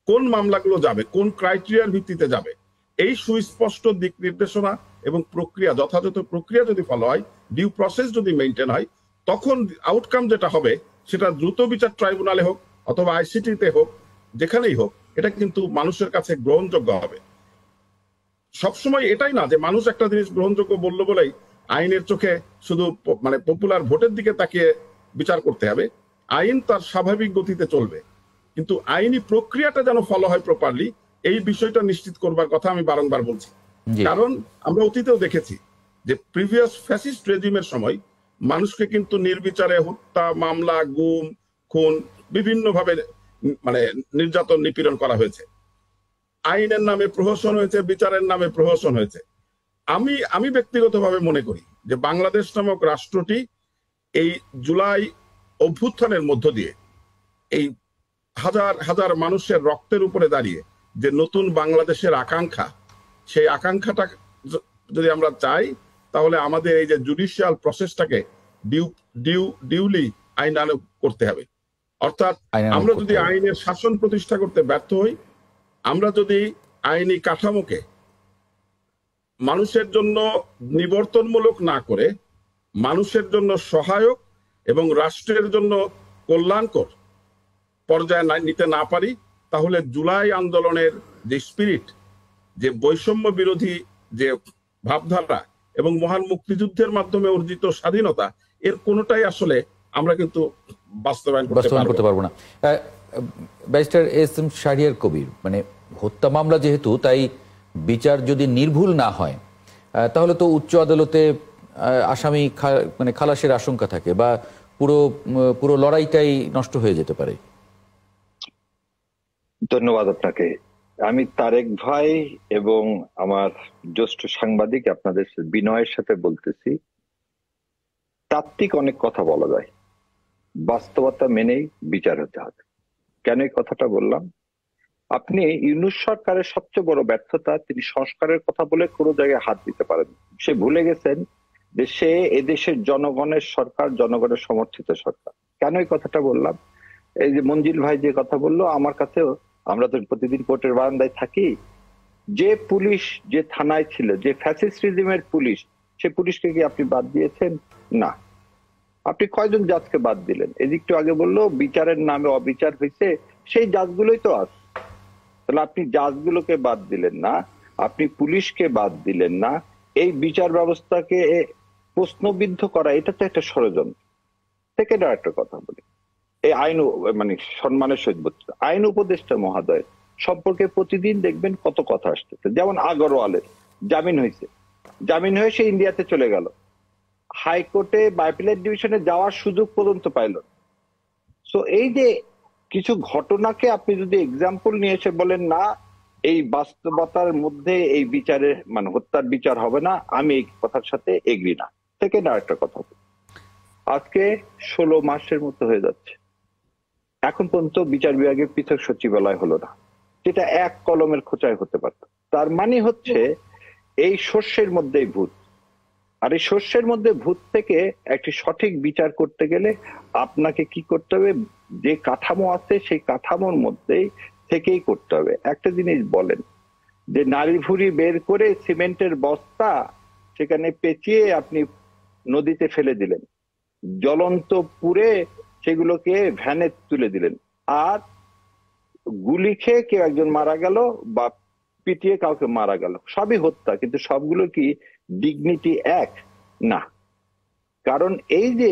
কোন মামলাগুলো যাবে, কোন ক্রাইটেরিয়ার ভিত্তিতে যাবে। এই সুস্পষ্ট দিক নির্দেশনা এবং প্রক্রিয়া, যথাযথ প্রক্রিয়া যদি ফলো হয়, ডিউ প্রসেস যদি মেনটেন হয়, তখন আউটকাম যেটা হবে সেটা দ্রুত বিচার ট্রাইব্যুনালে হোক অথবা আইসিটিতে হোক, যেখানেই হোক, এটা কিন্তু মানুষের কাছে গ্রহণযোগ্য হবে। সবসময় এটাই না যে মানুষ একটা জিনিস গ্রহণযোগ্য বললো বলেই আইনের চোখে শুধু মানে পপুলার ভোটের দিকে তাকিয়ে বিচার করতে হবে। আইন তার স্বাভাবিক গতিতে চলবে, কিন্তু আইনি প্রক্রিয়াটা যেন ফলো হয় প্রপারলি, এই বিষয়টা নিশ্চিত করবার কথা আমি বারংবার বলছি। কারণ আমরা অতীতেও দেখেছি যে প্রিভিয়াস ফ্যাসিস্ট রেজিমের সময় মানুষকে কিন্তু নির্বিচারে হত্যা, মামলা, গুম, খুন, বিভিন্ন ভাবে মানে নির্যাতন, নিপীড়ন করা হয়েছে। আইনের নামে প্রহসন হয়েছে, বিচারের নামে প্রহসন হয়েছে। আমি ব্যক্তিগতভাবে মনে করি যে বাংলাদেশ নামক রাষ্ট্রটি এই জুলাই অভ্যুত্থানের মধ্য দিয়ে এই হাজার হাজার মানুষের রক্তের উপরে দাঁড়িয়ে যে নতুন বাংলাদেশের আকাঙ্ক্ষা, সেই আকাঙ্ক্ষাটা যদি আমরা চাই, তাহলে আমাদের এই যে জুডিশিয়াল প্রসেসটাকে ডিউলি আইনানুগ করতে হবে। অর্থাৎ আমরা যদি আইনের শাসন প্রতিষ্ঠা করতে ব্যর্থ হই, আমরা যদি আইনি কাঠামোকে মানুষের জন্য নিবর্তনমূলক না করে মানুষের জন্য সহায়ক এবং রাষ্ট্রের জন্য কল্যাণকর পর্যায়ে নিতে না পারি, তাহলে জুলাই আন্দোলনের যে স্পিরিট, যে বৈষম্য বিরোধী যে ভাবধারা এবং মহান মুক্তিযুদ্ধের মাধ্যমে অর্জিত স্বাধীনতা, এর কোনোটাই আসলে আমরা কিন্তু বাস্তবায়ন করতে পারবো না। Barrister S M Shahriar Kabir, মানে হত্যা মামলা যেহেতু, তাই বিচার যদি নির্ভুল না হয় তাহলে তো উচ্চ আদালতে আসামি মানে খালাসের আশঙ্কা থাকে, বা পুরো লড়াইটাই নষ্ট হয়ে যেতে পারে। ধন্যবাদ আপনাকে। আমি তারেক ভাই এবং আমার জ্যেষ্ঠ সাংবাদিক আপনাদের বিনয়ের সাথে বলতেছি, তাত্ত্বিক অনেক কথা বলা যায়, বাস্তবতা মেনেই বিচার হতে হবে। কেন এই কথাটা বললাম? আপনি ইউনূস সরকারের সবচেয়ে বড় ব্যর্থতা, তিনি সংস্কারের কথা বলে কোনো জায়গায় হাত দিতে পারেন। সে ভুলে গেছেন যে সে এদেশের জনগণের সরকার, জনগণের সমর্থিত সরকার। কেন এই কথাটা বললাম? এই যে মঞ্জিল ভাই যে কথা বললো, আমার কাছেও, আমরা তো প্রতিদিন কোর্টের বারান্দায় থাকি, যে পুলিশ যে থানায় ছিল, যে ফ্যাসিস্ট রিজিমের পুলিশ, সে পুলিশকে কি আপনি বাদ দিয়েছেন? না। আপনি কয়জন জাজকে বাদ দিলেন? এদিকটু আগে বললো বিচারের নামে অবিচার হয়েছে, সেই জাজগুলোই তো আছে। তাহলে আপনি জাজগুলোকে বাদ দিলেন না, আপনি পুলিশকে বাদ দিলেন না, এই বিচার ব্যবস্থাকে প্রশ্নবিদ্ধ করা, এটা তো একটা ষড়যন্ত্র। সেকেন্ড আর একটা কথা বলি, এই আইন মানে সম্মানের সহিত বলছে, আইন উপদেষ্টা মহোদয় সম্পর্কে প্রতিদিন দেখবেন কত কথা আসতেছে। যেমন আগরওয়ালের জামিন হয়েছে, জামিন হয়ে সে ইন্ডিয়াতে চলে গেল, হাইকোর্টে বাইপেলেট ডিভিশনে যাওয়ার সুযোগ পর্যন্ত পাইল। সো এই যে কিছু ঘটনাকে আপনি যদি এক্সাম্পল নিয়ে এসে বলেন না এই বাস্তবতার মধ্যে এই বিচারে মানে হত্যার বিচার হবে না, আমি এই কথার সাথে এগ্রি না। সেকেন্ড আর একটা কথা, আজকে 16 মাসের মতো হয়ে যাচ্ছে, এখন পর্যন্ত বিচার বিভাগের পৃথক সচিবালয় হলো না, যেটা এক কলমের খোঁচায় হতে পারত। তার মানে হচ্ছে এই শস্যের মধ্যেই ভূত, আর এই শস্যের মধ্যে ভূত থেকে একটি সঠিক বিচার করতে গেলে আপনাকে কি করতে হবে? যে কাঠামো আছে সেই কাঠামোর মধ্যেই থেকেই করতে হবে। একটা জিনিস বলেন, যে নারী ভুঁড়ি বের করে সিমেন্টের বস্তা সেখানে পেঁচিয়ে আপনি নদীতে ফেলে দিলেন, জ্বলন্ত পুড়ে সেগুলোকে ভ্যানে তুলে দিলেন, আর গুলি খেয়ে কেউ একজন মারা গেল বা পিটিয়ে কাউকে মারা গেল, সবই হত্যা। কিন্তু সবগুলো কি ডিগনিটি এক? না। কারণ এই যে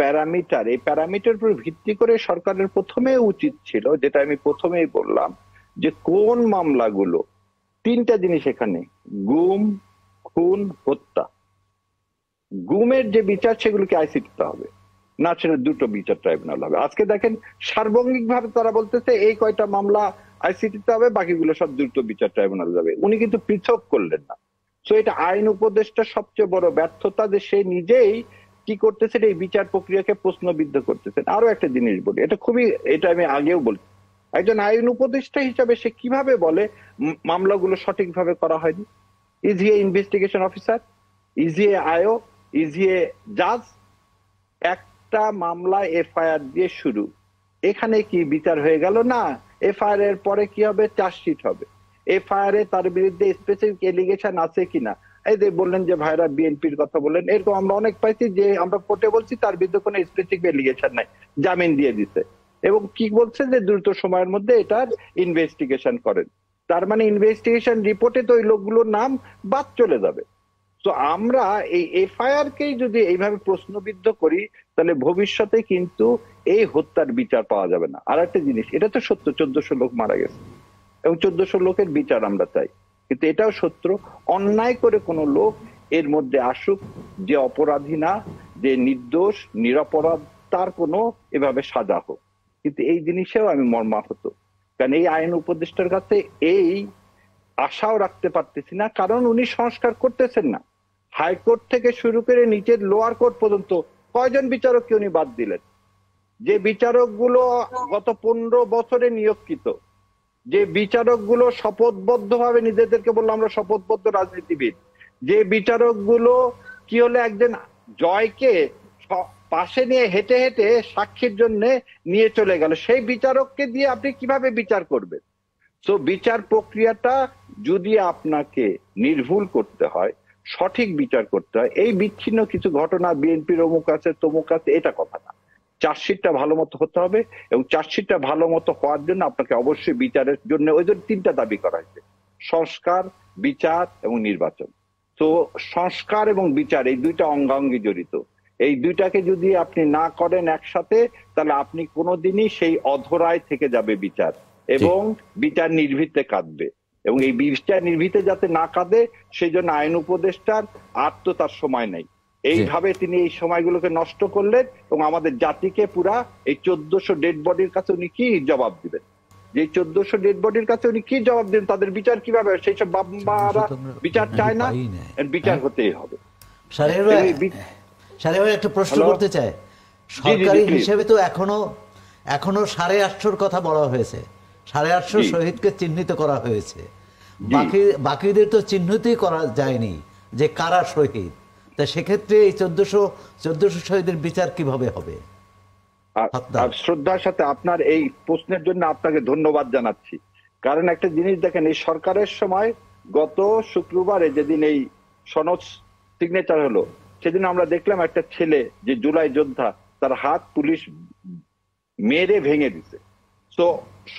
প্যারামিটার, এই প্যারামিটার উপর ভিত্তি করে সরকারের প্রথমে উচিত ছিল, যেটা আমি প্রথমেই বললাম, যে কোন মামলাগুলো, তিনটা জিনিস এখানে, গুম, খুন, হত্যা, গুমের যে বিচার সেগুলোকে আইসিটিতে হবে না, সেটা দুটো বিচার ট্রাইব্যুনাল হবে। আজকে দেখেন সার্বঙ্গিক ভাবে তারা বলতেছে এই কয়টা মামলা আইসিটিতে হবে, বাকিগুলো সব দ্রুত বিচার ট্রাইব্যুনাল যাবে। উনি কিন্তু পৃথক করলেন না। তো এটা আইন উপদেষ্টার সবচেয়ে বড় ব্যর্থতা, যে সে নিজেই কি করতেছেন, এই বিচার প্রক্রিয়াকে প্রশ্নবিদ্ধ করতেছেন। আরো একটা জিনিস বলি, এটা খুবই, এটা আমি আগেও বলছি, একজন আইন উপদেষ্টা হিসাবে সে কিভাবে বলে মামলাগুলো সঠিকভাবে করা হয়নি? Is he a investigation officer? Is he a IO? Is he a জাজ? একটা মামলা এফআইআর দিয়ে শুরু, এখানে কি বিচার হয়ে গেল? না। এফআইআর এর পরে কি হবে? চার্জশিট হবে। এফআইআর এ তার বিরুদ্ধে স্পেসিফিক এলিগেশন আছে কিনা, এই যে বললেন যে ভাইরা বিএনপির কথা বললেন, এরকম আমরা অনেক পাইছি যে আমরা কোর্টে বলছি তার বিরুদ্ধে কোনো স্পেসিফিক এলিগেশন নাই, জামিন দিয়ে দিছে, এবং কি বলছে যে দ্রুত সময়ের মধ্যে এটার ইনভেস্টিগেশন করেন। তার মানে ইনভেস্টিগেশন রিপোর্টে তো ওই লোকগুলোর নাম বাদ চলে যাবে। তো আমরা এই এফআইআর কেই যদি এইভাবে প্রশ্নবিদ্ধ করি, তাহলে ভবিষ্যতে কিন্তু এই হত্যার বিচার পাওয়া যাবে না। আর একটা জিনিস, এটা তো সত্য 1400 লোক মারা গেছে এবং 1400 লোকের বিচার আমরা চাই, কিন্তু এটাও সত্য অন্যায় করে কোনো লোক এর মধ্যে আসুক যে অপরাধী না, যে নির্দোষ নিরপরাধ, তার কোনো এভাবে সাজা হোক। কিন্তু এই জিনিসেও আমি মর্মাহত, কারণ এই আইন উপদেষ্টার কাছে এই আশাও রাখতে পারতেছি না, কারণ উনি সংস্কার করতেছেন না। হাইকোর্ট থেকে শুরু করে নিচের লোয়ার কোর্ট পর্যন্ত কয়জন বিচারককে উনি বাদ দিলেন? যে বিচারকগুলো গত 15 বছরে নিয়োগকৃত, যে বিচারকগুলো শপথবদ্ধ ভাবে নিজেদেরকে বললো আমরা শপথবদ্ধ রাজনীতিবিদ, যে বিচারকগুলো কি হলো একজন জয়কে পাশে নিয়ে হেঁটে হেঁটে সাক্ষীর জন্য নিয়ে চলে গেল, সেই বিচারককে দিয়ে আপনি কিভাবে বিচার করবেন? তো বিচার প্রক্রিয়াটা যদি আপনাকে নির্ভুল করতে হয়, সঠিক বিচার করতে হয়, এই বিচ্ছিন্ন কিছু ঘটনা বিএনপির অমুক আছে তমুক আছে এটা কথা না। চার্জশিটটা ভালো মতো হতে হবে, এবং চার্জশিটটা ভালো মতো হওয়ার জন্য আপনাকে অবশ্যই বিচারের জন্য ওই জন্য 3টা দাবি করা হয়েছে: সংস্কার, বিচার এবং নির্বাচন। তো সংস্কার এবং বিচার এই 2টা অঙ্গাঙ্গি জড়িত। এই 2টাকে যদি আপনি না করেন একসাথে, তাহলে আপনি কোনোদিনই সেই অধরায় থেকে যাবে বিচার, এবং বিচার নির্ভীতে কাঁদবে। এবং এই বিচার নির্ভীতে যাতে না কাঁদে, সেই জন্য আইন উপদেষ্টার আর তো তার সময় নেই। এইভাবে তিনি এই সময়গুলোকে নষ্ট করলেন, এবং আমাদের জাতিকে পুরা এই 1400 ডেড বডির কাছে উনি কি জবাব দিবেন? যে 1400 ডেড বডির কাছে উনি কি জবাব দিবেন? তাদের বিচার কিভাবে? সেই সব বাবা বিচার চায় না, বিচার হতেই হবে। সাহেব একটা প্রশ্ন করতে চাই, সরকারি হিসেবে তো এখনো 850 কথা বলা হয়েছে, 850 শহীদকে চিহ্নিত করা হয়েছে, বাকিদের তো চিহ্নিতই করা যায়নি যে কারা শহীদ। তা সেক্ষেত্রে এই 1400 শহীদের বিচার কিভাবে হবে? শ্রদ্ধার সাথে আপনার এই প্রশ্নের জন্য আপনাকে ধন্যবাদ জানাচ্ছি, কারণ একটা জিনিস দেখেন, এই সরকারের সময় গত শুক্রবারে যেদিন এই সনদ সিগনেচার হলো, সেদিন আমরা দেখলাম একটা ছেলে যে জুলাই যোদ্ধা, তার হাত পুলিশ মেরে ভেঙে দিছে। তো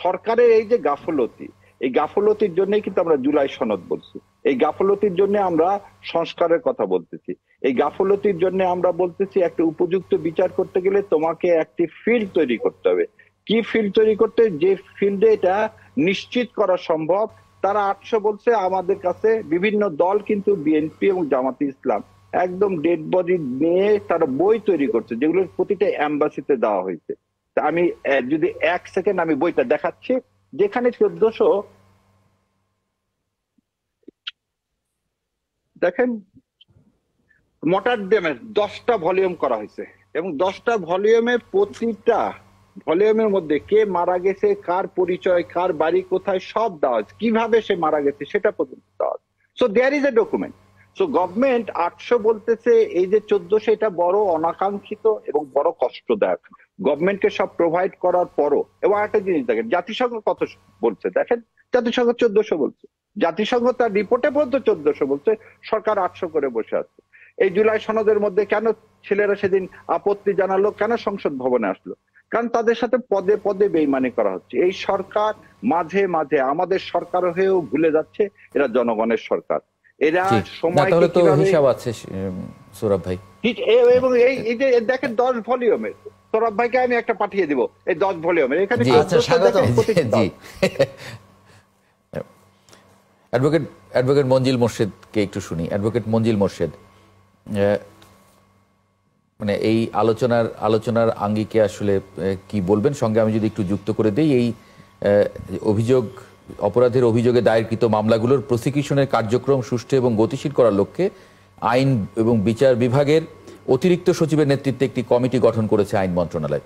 সরকারের এই যে গাফলতি, এই গাফলতির জন্যই কিন্তু আমরা জুলাই সনদ বলছি, এই গাফলতির জন্য আমরা সংস্কারের কথা বলতেছি, এই গাফলতির জন্য আমরা বলতেছি একটা উপযুক্ত বিচার করতে গেলে তোমাকে একটি ফিল্ড তৈরি করতে হবে। কি ফিল্ড তৈরি করতে? যে ফিল্ডে এটা নিশ্চিত করা সম্ভব। তারা 800 বলছে, আমাদের কাছে বিভিন্ন দল কিন্তু বিএনপি এবং জামাতে ইসলাম একদম ডেড বডি নিয়ে তারা বই তৈরি করছে, যেগুলোর প্রতিটা এম্বাসিতে দেওয়া হয়েছে। আমি যদি 1 সেকেন্ড আমি বইটা দেখাচ্ছি, যেখানে 1400 দেখেন মটারডেমের 10টা ভলিউম করা হয়েছে, এবং 10টা ভলিউমে প্রতিটা ভলিউমের মধ্যে কে মারা গেছে, কার পরিচয়, কার বাড়ি কোথায়, সব দেওয়া আছে, কিভাবে সে মারা গেছে সেটা পর্যন্ত দেওয়া আছে। So there is a document. So government 800 বলতেছে, এই যে 1400 এটা বড় অনাকাঙ্ক্ষিত এবং বড় কষ্টদায়ক। গভর্নমেন্টকে সব প্রোভাইড করার পরও, এবং একটা জিনিস দেখেন জাতিসংঘ কত বলছে, দেখেন জাতিসংঘ 1400 বলছে, জাতিসংঘ তার রিপোর্টে পর্যন্ত 1400 বলছে, সরকার 800 করে বসে আছে। এই জুলাই সনদের মধ্যে কেন ছেলেরা সেদিন আপত্তি জানালো, কেন সংসদ ভবনে আসলো? কারণ তাদের সাথে পদে পদে বেইমানি করা হচ্ছে। এই সরকার মাঝে মাঝে আমাদের সরকার হয়েও ভুলে যাচ্ছে এরা জনগণের সরকার। এরা সময় হিসাব আছে সৌরভ ভাই, এবং এই যে দেখেন 10 ভলিউমের, সৌরভ ভাইকে আমি একটা পাঠিয়ে দিব, এই 10 ভলিউমের এখানে অ্যাডভোকেট মঞ্জিল মোর্শেদকে একটু শুনি। অ্যাডভোকেট মঞ্জিল মোর্শেদ, মানে এই আলোচনার আঙ্গিকে আসলে কি বলবেন? সঙ্গে আমি যদি একটু যুক্ত করে দিই, এই অপরাধের অভিযোগে দায়েরকৃত মামলাগুলোর প্রসিকিউশনের কার্যক্রম সুষ্ঠু এবং গতিশীল করার লক্ষ্যে আইন এবং বিচার বিভাগের অতিরিক্ত সচিবের নেতৃত্বে একটি কমিটি গঠন করেছে আইন মন্ত্রণালয়।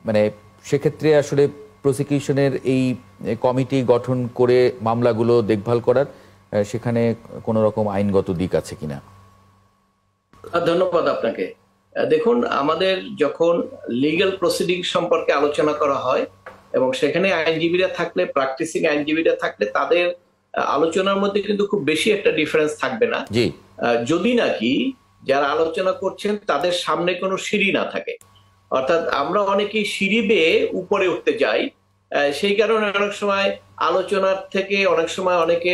মানে সেক্ষেত্রে আসলে প্রসিকিউশনের এই কমিটি গঠন করে মামলাগুলো দেখভাল করার সেখানে কোনো রকম আইনগত দিক আছে কিনা? ধন্যবাদ আপনাকে। দেখুন, আমাদের যখন লিগ্যাল প্রসিডিং সম্পর্কে আলোচনা করা হয় এবং সেখানে আইনজীবীরা থাকলে, প্র্যাকটিসিং আইনজীবীরা থাকলে তাদের আলোচনার মধ্যে কিন্তু খুব বেশি একটা ডিফারেন্স থাকবে না, জি, যদি নাকি যারা আলোচনা করছেন তাদের সামনে কোনো সিঁড়ি না থাকে। অর্থাৎ আমরা অনেকেই সিঁড়ি বেয়ে উপরে উঠতে যাই, সেই কারণে অনেক সময় আলোচনার থেকে অনেক সময় অনেকে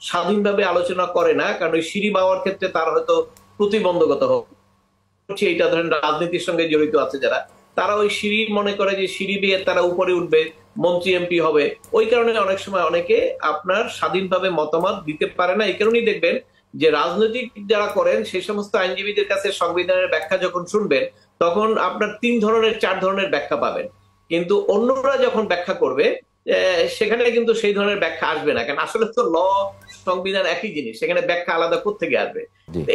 স্বাধীনভাবে আলোচনা করে না, কারণ ওই সিঁড়ি পাওয়ার ক্ষেত্রে তার হয়তো প্রতিবন্ধকতা হচ্ছে। এটা ধরেন রাজনীতির সঙ্গে জড়িত আছে যারা, তারা ওই সিঁড়ি মনে করে যে সিঁড়ি বেয়ে তারা উপরে উঠবে, মন্ত্রী এমপি হবে। ওই কারণে অনেক সময় অনেকে আপনার স্বাধীনভাবে মতামত দিতে পারে না। এই কারণেই দেখবেন যে রাজনৈতিক যারা করেন সেই সমস্ত আইনজীবীদের কাছে সংবিধানের ব্যাখ্যা যখন শুনবেন তখন আপনার 3 ধরনের 4 ধরনের ব্যাখ্যা পাবেন, কিন্তু অন্যরা যখন ব্যাখ্যা করবে সেখানে কিন্তু সেই ধরনের ব্যাখ্যা আসবে না, কারণ আসলে তো ল সংবিধান একই জিনিস, সেখানে ব্যাখ্যা আলাদা কোত্থেকে আসবে।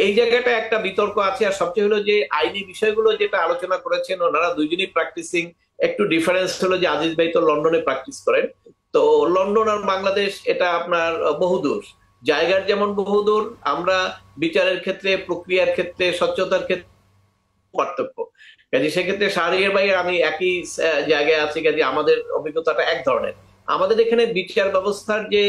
এই জায়গাটা একটা বিতর্ক আছে। আর সবচেয়ে হলো যে আইনি বিষয়গুলো যেটা আলোচনা করেছেন ওনারা দুইজনই প্র্যাকটিসিং, একটু ডিফারেন্স হলো যে আজিজ ভাই তো লন্ডনে প্র্যাকটিস করেন, তো লন্ডন আর বাংলাদেশ এটা আপনার বহুদূর, জায়গার যেমন বহুদূর, আমরা বিচারের ক্ষেত্রে, প্রক্রিয়ার ক্ষেত্রে, স্বচ্ছতার ক্ষেত্রে পার্থক্য। কাজে সেক্ষেত্রে শাহরিয়ার ভাই আমি একই জায়গায় আছি, কাজে আমাদের অভিজ্ঞতাটা এক ধরনের। আমাদের এখানে বিচার ব্যবস্থার যে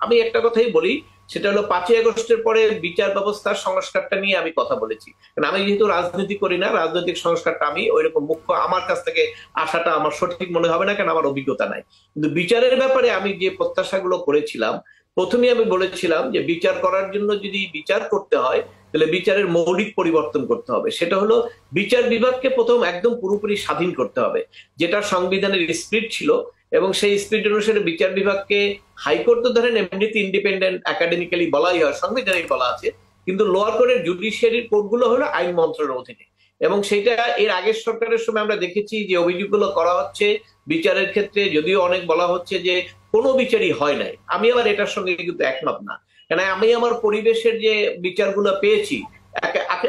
আমি একটা কথাই বলি, সেটা হলো 5ই আগস্টের পরে বিচার ব্যবস্থার সংস্কারটা নিয়ে আমি কথা বলেছি, কারণ আমি যেহেতু রাজনীতি করি না, রাজনৈতিক সংস্কারটা আমি ওইরকম মুখ্য আমার কাছ থেকে আসাটা আমার সঠিক মনে হবে না, কারণ আমার অভিজ্ঞতা নাই। কিন্তু বিচারের ব্যাপারে আমি যে প্রত্যাশাগুলো করেছিলাম, প্রথমে আমি বলেছিলাম যে বিচার করার জন্য যদি বিচার করতে হয় তাহলে বিচারের মৌলিক পরিবর্তন করতে হবে। সেটা হলো বিচার বিভাগকে প্রথম একদম পুরোপুরি স্বাধীন করতে হবে, যেটা সংবিধানের স্পিরিট ছিল, এবং সেই স্পিরিট অনুসারে বিচার বিভাগকে, হাইকোর্ট তো ধরেন এমনিতে ইন্ডিপেন্ডেন্ট একাডেমিক্যালি বলাই হয়, সংবিধানেই বলা আছে, কিন্তু লোয়ার কোর্টের জুডিশিয়ারির কোর্টগুলো হলো আইন মন্ত্রণালয়ের অধীনে। এবং সেটা এর আগের সরকারের সময় আমরা দেখেছি যে অভিযোগগুলো করা হচ্ছে বিচারের ক্ষেত্রে, যদিও অনেক বলা হচ্ছে যে কোনো বিচারই হয় নাই। আমি আবার এটার সঙ্গে কিন্তু একমত না, কেন আমি আমার পরিবেশের যে বিচারগুলো পেয়েছি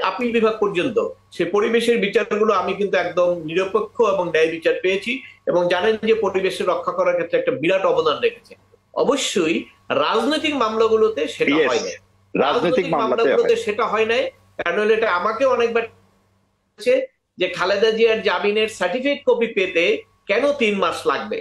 আপিল বিভাগ পর্যন্ত, সে পরিবেশের বিচারগুলো আমি কিন্তু একদম নিরপেক্ষ এবং ন্যায় বিচার পেয়েছি, এবং জানেন যে পরিবেশের রক্ষা করার ক্ষেত্রে একটা বিরাট অবদান রেখেছে। অবশ্যই রাজনৈতিক মামলাগুলোতে সেটা হয় নাই, রাজনৈতিক মামলাগুলোতে সেটা হয় নাই, কারণ এটা আমাকে অনেকবার যে খালেদা জিয়ার জামিনের সার্টিফিকেট কপি পেতে কেন 3 মাস লাগবে।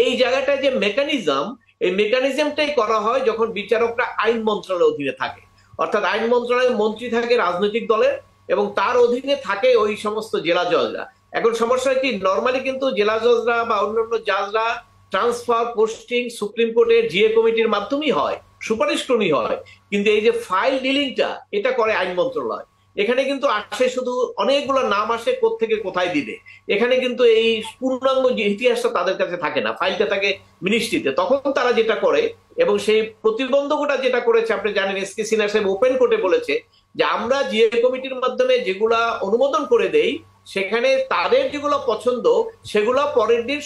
এই জায়গাটা যে মেকানিজম, এই মেকানিজমটাই করা হয় যখন বিচারকরা আইন মন্ত্রণালয়ের অধীনে থাকে, অর্থাৎ আইন মন্ত্রণালয়ের মন্ত্রী থাকে রাজনৈতিক দলের, এবং তার অধীনে থাকে ওই সমস্ত জেলা জজরা। এখন সমস্যা কি, নর্মালি কিন্তু জেলা জজরা বা অন্যান্য জাজরা ট্রান্সফার পোস্টিং সুপ্রিম কোর্টের জিএ কমিটির মাধ্যমেই হয়, সুপারিশ ক্রমেই হয়, কিন্তু এই যে ফাইল ডিলিংটা এটা করে আইন মন্ত্রণালয়। এখানে কিন্তু আসে শুধু অনেকগুলো নাম আসে কোত্থেকে কোথায় দিবে, এখানে কিন্তু এই পূর্ণাঙ্গ যে ইতিহাসটা তাদের কাছে থাকে না, ফাইলটা থাকে মিনিস্ট্রিতে। তখন তারা যেটা করে, এবং সেই প্রতিবন্ধকতা যেটা করেছে আপনি জানেন, এস কে সিনহা সাহেব ওপেন কোর্টে বলেছে যে আমরা জিএ কমিটির মাধ্যমে যেগুলা অনুমোদন করে দেই, সেখানে তাদের যেগুলো পছন্দ সেগুলো পরের দিন,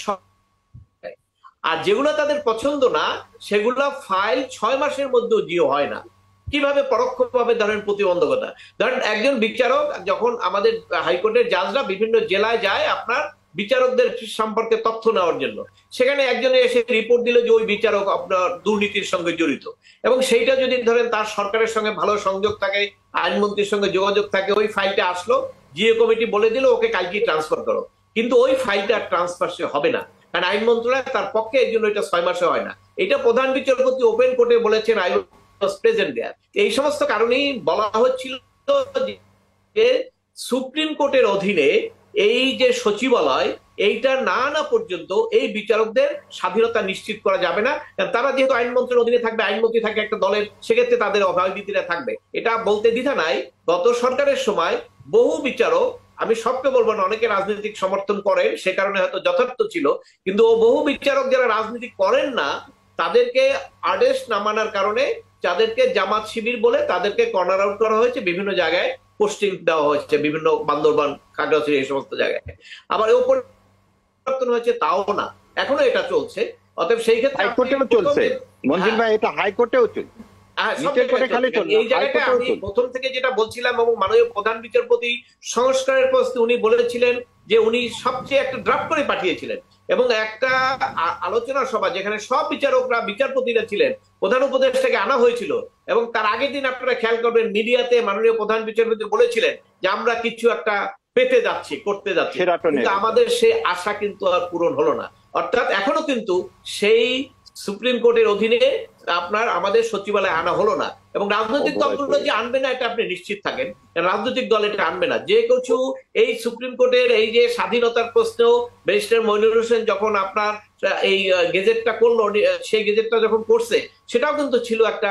আর যেগুলো তাদের পছন্দ না সেগুলো ফাইল 6 মাসের মধ্যেও জিও হয় না। কিভাবে পরোক্ষভাবে ধরেন প্রতিবন্ধকতা, ধরেন একজন বিচারক যখন আমাদের হাইকোর্টের জাজরা বিভিন্ন জেলায় যায় আপনার বিচারকদের সম্পর্কে তথ্য নেওয়ার জন্য, সেখানে একজনে এসে রিপোর্ট দিল যে ওই বিচারক আপনার দুর্নীতির সঙ্গে জড়িত, এবং সেইটা যদি ধরেন তার সরকারের সঙ্গে ভালো সংযোগ থাকে, আইনমন্ত্রীর সঙ্গে যোগাযোগ থাকে, ওই ফাইলটা আসলো, জিএ কমিটি বলে দিল ওকে কালকে ট্রান্সফার করো, কিন্তু ওই ফাইলটা ট্রান্সফার সে হবে না, কারণ আইন মন্ত্রণালয় তার পক্ষে এই জন্য এটা 6 মাসে হয় না। এটা প্রধান বিচারপতি ওপেন কোর্টে বলেছেন, আই ওয়াজ প্রেজেন্ট দেয়ার। এই সমস্ত কারণেই বলা হচ্ছিল যে সুপ্রিম কোর্টের অধীনে এই যে সচিবালয়, এইটা না পর্যন্ত এই বিচারকদের স্বাধীনতা নিশ্চিত করা যাবে না, কারণ তারা যেহেতু আইনমন্ত্রীর অধীনে থাকবে, আইনমন্ত্রী থাকে একটা দলের, সেক্ষেত্রে তাদের অভয়নীতিরা থাকবে। এটা বলতে দ্বিধা নাই, গত সরকারের সময় বহু বিচারক, আমি সবকে বলবো না, অনেকে রাজনৈতিক সমর্থন করেন সে কারণে হয়তো যথার্থ ছিল, কিন্তু বহু বিচারক যারা রাজনীতি করেন না তাদেরকে আদেশ না মানার কারণে, যাদেরকে জামাত শিবির বলে তাদেরকে কর্নার আউট করা হয়েছে, বিভিন্ন জায়গায় পোস্টিং দেওয়া হয়েছে, বিভিন্ন বান্দরবান, খাগড়াছড়ি, এই সমস্ত জায়গায়। আবার এর উপর পরিবর্তন হয়েছে তাও না, এখনো এটা চলছে। অতএব সেই ক্ষেত্রে হাইকোর্টেও চলছে মঞ্জুর ভাই, এটা হাইকোর্টেও চলছে। এই জায়গাটা আমি প্রথম থেকে যেটা বলছিলাম, এবং মাননীয় প্রধান বিচারপতি সংস্কারের প্রস্তুতি উনি বলেছিলেন যে উনি সবচেয়ে একটা ড্রাফট করে পাঠিয়েছিলেন, এবং একটা আলোচনা সভা যেখানে সব বিচারকরা, বিচারপতিরা ছিলেন, প্রধান উপদেষ্টাকে আনা হয়েছিল, এবং তার আগের দিন আপনারা খেয়াল করবেন মিডিয়াতে মাননীয় প্রধান বিচারপতি বলেছিলেন যে আমরা কিছু একটা পেতে যাচ্ছি, করতে যাচ্ছি, কিন্তু আমাদের সেই আশা কিন্তু আর পূরণ হলো না। অর্থাৎ এখনো কিন্তু সেই সুপ্রিম কোর্টের অধীনে আপনার আমাদের সচিবালয়ে আনা হলো না, এবং রাজনৈতিক দলগুলো যে আনবে না এটা আপনি নিশ্চিত থাকেন, রাজনৈতিক দল এটা আনবে না। যে কিছু এই সুপ্রিম কোর্টের এই যে স্বাধীনতার প্রশ্নেও ব্যারিস্টার মইনুল হোসেন যখন আপনার এই গেজেটটা করলো, সেই গেজেটটা যখন করছে সেটাও কিন্তু ছিল একটা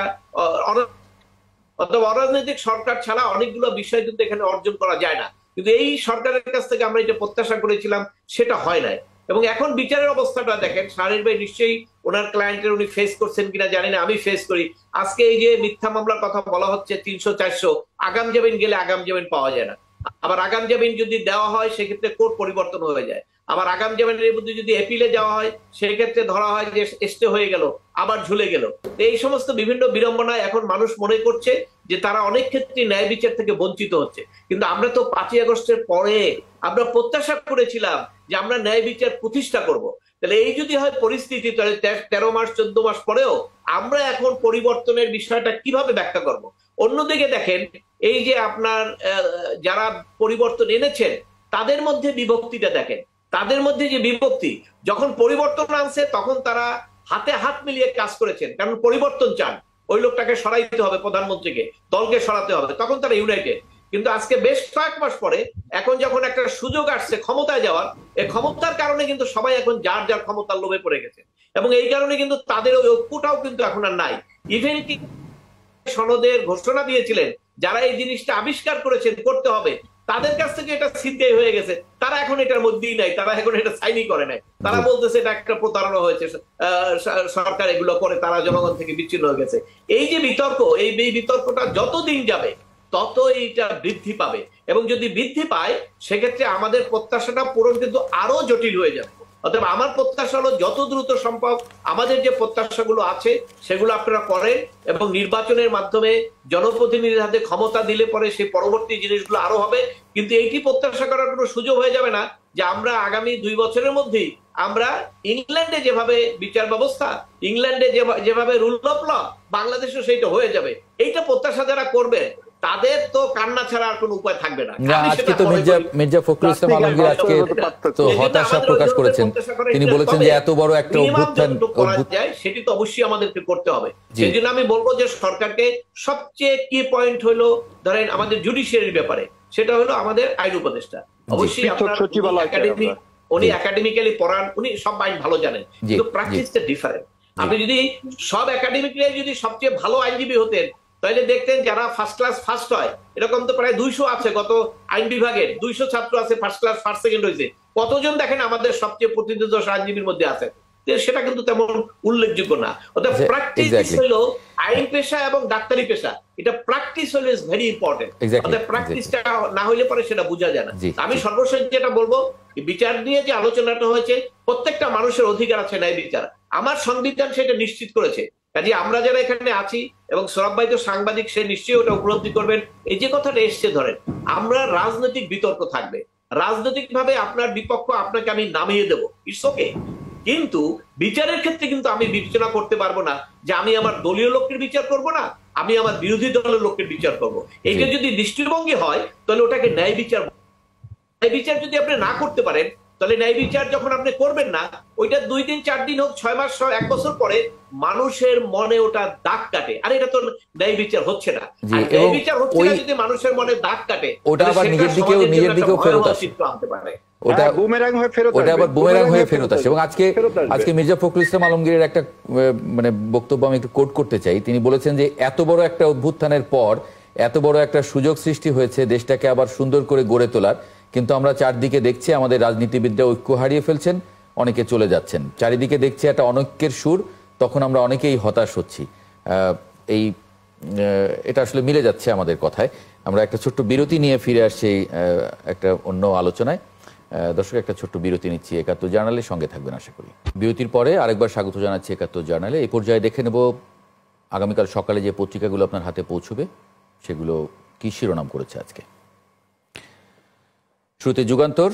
অথবা অরাজনৈতিক সরকার ছাড়া অনেকগুলো বিষয় কিন্তু এখানে অর্জন করা যায় না, কিন্তু এই সরকারের কাছ থেকে আমরা এটা প্রত্যাশা করেছিলাম সেটা হয় নাই। এবং এখন বিচারের অবস্থাটা দেখেন, শাহরির ভাই নিশ্চয়ই ওনার ক্লায়েন্টের উনি ফেস করছেন কিনা জানি না, আমি ফেস করি। আজকে এই যে মিথ্যা মামলার কথা বলা হচ্ছে 300-400, আগাম জামিন গেলে আগাম জামিন পাওয়া যায় না, আবার আগাম জামিন যদি দেওয়া হয় সেক্ষেত্রে কোর্ট পরিবর্তন হয়ে যায়, আবার আগাম জামিনের মধ্যে যদি এপিলে যাওয়া হয় সেক্ষেত্রে ধরা হয় যে স্টে হয়ে গেল, আবার ঝুলে গেল। এই সমস্ত বিভিন্ন বিড়ম্বনায় এখন মানুষ মনে করছে যে তারা অনেক ক্ষেত্রে ন্যায় বিচার থেকে বঞ্চিত হচ্ছে। কিন্তু আমরা তো 5ই আগস্টের পরে আমরা প্রত্যাশা করেছিলাম যে আমরা ন্যায় বিচার প্রতিষ্ঠা করব। তাহলে এই যদি হয় পরিস্থিতি, তাহলে 13 মাস 14 মাস পরেও আমরা এখন পরিবর্তনের বিষয়টা কিভাবে ব্যাখ্যা করব? অন্যদিকে দেখেন, এই যে আপনার যারা পরিবর্তন এনেছেন তাদের মধ্যে বিভক্তিটা দেখেন, তাদের মধ্যে যে বিভক্তি, যখন পরিবর্তন আনছে তখন তারা হাতে হাত মিলিয়ে কাজ করেছেন, কারণ পরিবর্তন চান, ওই লোকটাকে সরাইতে হবে, প্রধানমন্ত্রীকে, দলকে সরাতে হবে, তখন তারা ইউনাইটেড। কিন্তু আজকে বেশ কয়েক মাস পরে এখন যখন একটা সুযোগ আসছে ক্ষমতায় যাওয়ার, এই ক্ষমতার কারণে কিন্তু সবাই এখন যার যার ক্ষমতার লোভে পড়ে গেছে, এবং এই কারণে কিন্তু তাদের ওই ঐক্যটাও কিন্তু এখন আর নাই। ইভেন কি সনদের ঘোষণা দিয়েছিলেন যারা এই জিনিসটা আবিষ্কার করেছেন করতে হবে, তাদের কাছ থেকে এটা ছিনতাই হয়ে গেছে, তারা এখন এটার মধ্যেই নাই, তারা এখন এটা সাইনই করে নাই, তারা বলতেছে এটা একটা প্রতারণা হয়েছে, সরকার এগুলো করে, তারা জনগণ থেকে বিচ্ছিন্ন হয়ে গেছে। এই যে বিতর্ক, এই বিতর্কটা যতদিন যাবে তত এইটা বৃদ্ধি পাবে, এবং যদি বৃদ্ধি পায় সেক্ষেত্রে আমাদের প্রত্যাশাটা পূরণ কিন্তু আরো জটিল হয়ে যাবে। অতএব আমার প্রত্যাশা হলো যত দ্রুত সম্ভব আমাদের যে প্রত্যাশাগুলো আছে সেগুলো আপনারা করেন, এবং নির্বাচনের মাধ্যমে জনপ্রতিনিধির হাতে ক্ষমতা দিলে পরে সেই পরবর্তী জিনিসগুলো আরো হবে। কিন্তু এইটি প্রত্যাশা করার কোনো সুযোগ হয়ে যাবে না যে আমরা আগামী 2 বছরের মধ্যেই আমরা ইংল্যান্ডে যেভাবে বিচার ব্যবস্থা, ইংল্যান্ডে যেভাবে রুল অফ ল, বাংলাদেশও সেইটা হয়ে যাবে। এইটা প্রত্যাশা যারা করবেন তাদের তো কান্না ছাড়া আর কোনো উপায় থাকবে না। আজকে তো মির্জা ফখরুল ইসলাম আলমগীর আজকে তো হতাশা প্রকাশ করেছেন, তিনি বলেছেন যে এত বড় একটা অভ্যুত্থান যায় সেটি তো অবশ্যই আমাদেরকে করতে হবে। সেই জন্য আমি বলবো যে সরকারকে সবচেয়ে কি পয়েন্ট হলো, ধরেন আমাদের জুডিশিয়ারির ব্যাপারে, সেটা হলো আমাদের আইন উপদেষ্টা। অবশ্যই উনি একাডেমিক্যালি পড়ান, উনি সব আইন ভালো জানেন, কিন্তু প্র্যাকটিসটা ডিফারেন্ট। আপনি যদি সব একাডেমিক্যালি যদি সবচেয়ে ভালো আইনজীবী হতেন তাহলে দেখতেন যারা ফার্স্ট ক্লাস ফার্স্ট হয় এরকম তো প্রায় 200 আছে, গত আইন বিভাগের 200 ছাত্র আছে ফার্স্ট ক্লাস ফার্স্ট সেকেন্ড হয়েছে। কতজন দেখেন আমাদের সবচেয়ে প্রতিনিধিদর্শ আইনজীবীর মধ্যে আছে? সেটা কিন্তু তেমন উল্লেখযোগ্য না। অর্থাৎ প্র্যাকটিস হলো আইন পেশা এবং ডাক্তারি পেশা, এটা প্র্যাকটিস হলো ইজ ভেরি ইম্পর্টেন্ট। অর্থাৎ প্র্যাকটিসটা না হইলে পরে সেটা বোঝা যায় না। আমি সর্বশেষ যেটা বলবো, বিচার নিয়ে যে আলোচনাটা হয়েছে, প্রত্যেকটা মানুষের অধিকার আছে ন্যায় বিচার, আমার সংবিধান সেটা নিশ্চিত করেছে। কাজে আমরা যারা এখানে আছি, এবং সৌরভ ভাই তো সাংবাদিক, সে নিশ্চয়ই ওটা উপলব্ধি করবেন, এই যে কথাটা এসছে, ধরেন আমরা রাজনৈতিক বিতর্ক থাকবে, রাজনৈতিক ভাবে আপনার বিপক্ষ আপনাকে আমি নামিয়ে দেবো, ইটস ওকে, কিন্তু বিচারের ক্ষেত্রে কিন্তু আমি বিবেচনা করতে পারবো না যে আমি আমার দলীয় লোকের বিচার করব না, আমি আমার বিরোধী দলের লোকের বিচার করব। এটা যদি দৃষ্টিভঙ্গি হয় তাহলে ওটাকে ন্যায় বিচার। ন্যায় বিচার যদি আপনি না করতে পারেন তাহলে ন্যায় বিচার যখন আপনি করবেন না, ওইটা 2 দিন 4 দিন হোক, 6 মাস 1 বছর পরে মানুষের মনে ওটা দাগ কাটে, আর এটা তো ন্যায় বিচার হচ্ছে না। ন্যায় বিচার হচ্ছে না যদি মানুষের মনে দাগ কাটে, ওটা আবার নিজের দিকেও ফেরত আসে, ওটা বুমেরাং হয়ে ফেরত আসে। এবং আজকে মির্জা ফখরুল ইসলাম আলমগীরের একটা মানে বক্তব্য আমি একটু কোট করতে চাই। তিনি বলেছেন যে এত বড় একটা অভ্যুত্থানের পর এত বড় একটা সুযোগ সৃষ্টি হয়েছে দেশটাকে আবার সুন্দর করে গড়ে তোলার, কিন্তু আমরা চারদিকে দেখছি আমাদের রাজনীতিবিদরা ঐক্য হারিয়ে ফেলছেন, অনেকে চলে যাচ্ছেন, চারিদিকে দেখছি একটা অনৈক্যের সুর, তখন আমরা অনেকেই হতাশ হচ্ছি। এটা আসলে মিলে যাচ্ছে আমাদের কথায়। আমরা একটা ছোট্ট বিরতি নিয়ে ফিরে আসছি একটা অন্য আলোচনায়। দর্শক, একটা ছোট্ট বিরতি নিচ্ছি, ৭১ জার্নালের সঙ্গে থাকবেন আশা করি। বিরতির পরে আরেকবার স্বাগত জানাচ্ছি ৭১ জার্নালে। এই পর্যায়ে দেখে নেব আগামীকাল সকালে যে পত্রিকাগুলো আপনার হাতে পৌঁছবে সেগুলো কি শিরোনাম করেছে আজকে। শুরুতে যুগান্তর,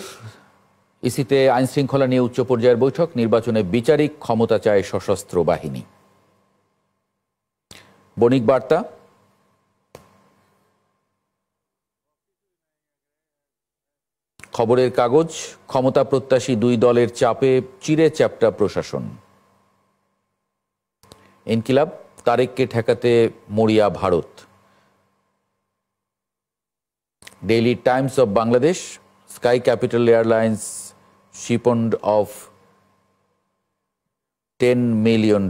ইসিতে আইন শৃঙ্খলা নিয়ে উচ্চ পর্যায়ের বৈঠক, নির্বাচনে বিচারিক ক্ষমতা চায় সশস্ত্র বাহিনী। বণিক বার্তা, খবরের কাগজ, ক্ষমতা প্রত্যাশী 2 দলের চাপে চিরে চ্যাপ্টা প্রশাসন। ইনকিলাব, তারেককে ঠেকাতে মরিয়া Bharat. Daily Times of Bangladesh, Sky Capital Airlines shipped of $10 million.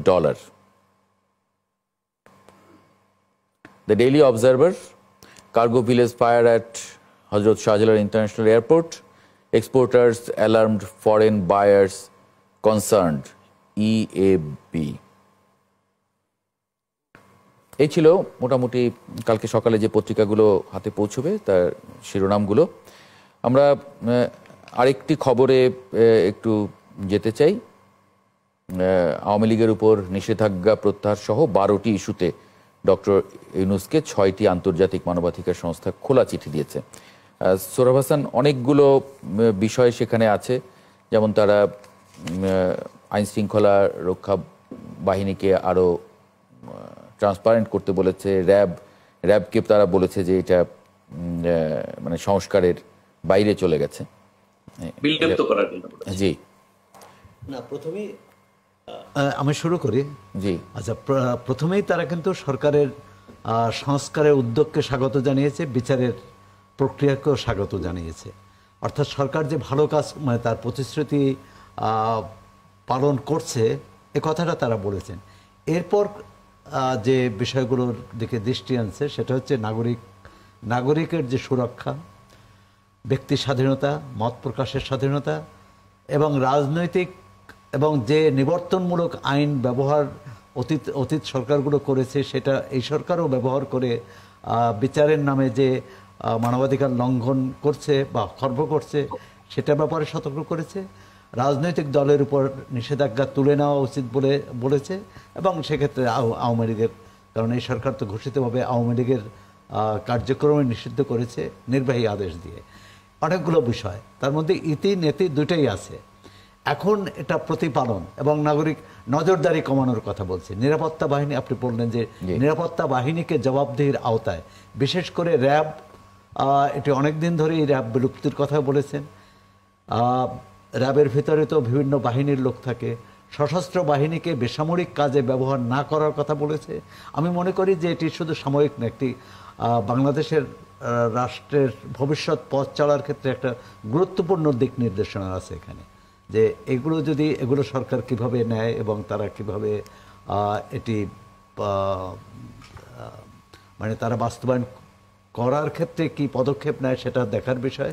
The Daily Observer, cargo village fire at Hazrat Shahjalan International Airport, exporters alarmed, foreign buyers concerned, EAB. এই ছিল মোটামুটি কালকে সকালে যে পত্রিকাগুলো হাতে পৌঁছবে তার শিরোনামগুলো। আমরা আরেকটি খবরে একটু যেতে চাই। আওয়ামী লীগের উপর নিষেধাজ্ঞা প্রত্যাহার সহ 12টি ইস্যুতে ডক্টর ইউনূসকে 6টি আন্তর্জাতিক মানবাধিকার সংস্থা খোলা চিঠি দিয়েছে। সোহরাব হাসান, অনেকগুলো বিষয় সেখানে আছে, যেমন তারা আইন শৃঙ্খলা রক্ষা বাহিনীকে আরও ট্রান্সপারেন্ট করতে বলেছে। র্যাবকে তারা বলেছে যে এটা মানে সংস্কারের বাইরে চলে গেছে। জি না, প্রথমেই আমি শুরু করি। জি আচ্ছা, প্রথমেই তারা কিন্তু সরকারের সংস্কারের উদ্যোগকে স্বাগত জানিয়েছে, বিচারের প্রক্রিয়াকেও স্বাগত জানিয়েছে। অর্থাৎ সরকার যে ভালো কাজ, মানে তার প্রতিশ্রুতি পালন করছে, এ কথাটা তারা বলেছেন। এরপর যে বিষয়গুলোর দিকে দৃষ্টি আনছে সেটা হচ্ছে নাগরিকের যে সুরক্ষা, ব্যক্তি স্বাধীনতা, মত প্রকাশের স্বাধীনতা এবং রাজনৈতিক এবং যে নিবর্তনমূলক আইন ব্যবহার অতীত সরকারগুলো করেছে সেটা এই সরকারও ব্যবহার করে বিচারের নামে যে মানবাধিকার লঙ্ঘন করছে বা খর্ব করছে সেটা ব্যাপারে সতর্ক করেছে। রাজনৈতিক দলের উপর নিষেধাজ্ঞা তুলে নেওয়া উচিত বলে বলেছে এবং সেক্ষেত্রে আওয়ামী লীগের, কারণ এই সরকার তো ঘোষিতভাবে আওয়ামী লীগের কার্যক্রমে নিষিদ্ধ করেছে নির্বাহী আদেশ দিয়ে। অনেকগুলো বিষয়, তার মধ্যে ইতি নেতি দুটাই আছে। এখন এটা প্রতিপালন এবং নাগরিক নজরদারি কমানোর কথা বলছে। নিরাপত্তা বাহিনী, আপনি বললেন যে নিরাপত্তা বাহিনীকে জবাবদিহির আওতায়, বিশেষ করে র্যাব, এটি অনেকদিন ধরেই র্যাব বিলুপ্তির কথা বলেছেন। র্যাবের ভিতরে তো বিভিন্ন বাহিনীর লোক থাকে, সশস্ত্র বাহিনীকে বেসামরিক কাজে ব্যবহার না করার কথা বলেছে। আমি মনে করি যে এটি শুধু সাময়িক না, একটি বাংলাদেশের রাষ্ট্রের ভবিষ্যৎ পথ চলার ক্ষেত্রে একটা গুরুত্বপূর্ণ দিক নির্দেশনা আছে এখানে, যে এগুলো সরকার কিভাবে নেয় এবং তারা কিভাবে এটি মানে তারা বাস্তবায়ন করার ক্ষেত্রে কি পদক্ষেপ নেয় সেটা দেখার বিষয়।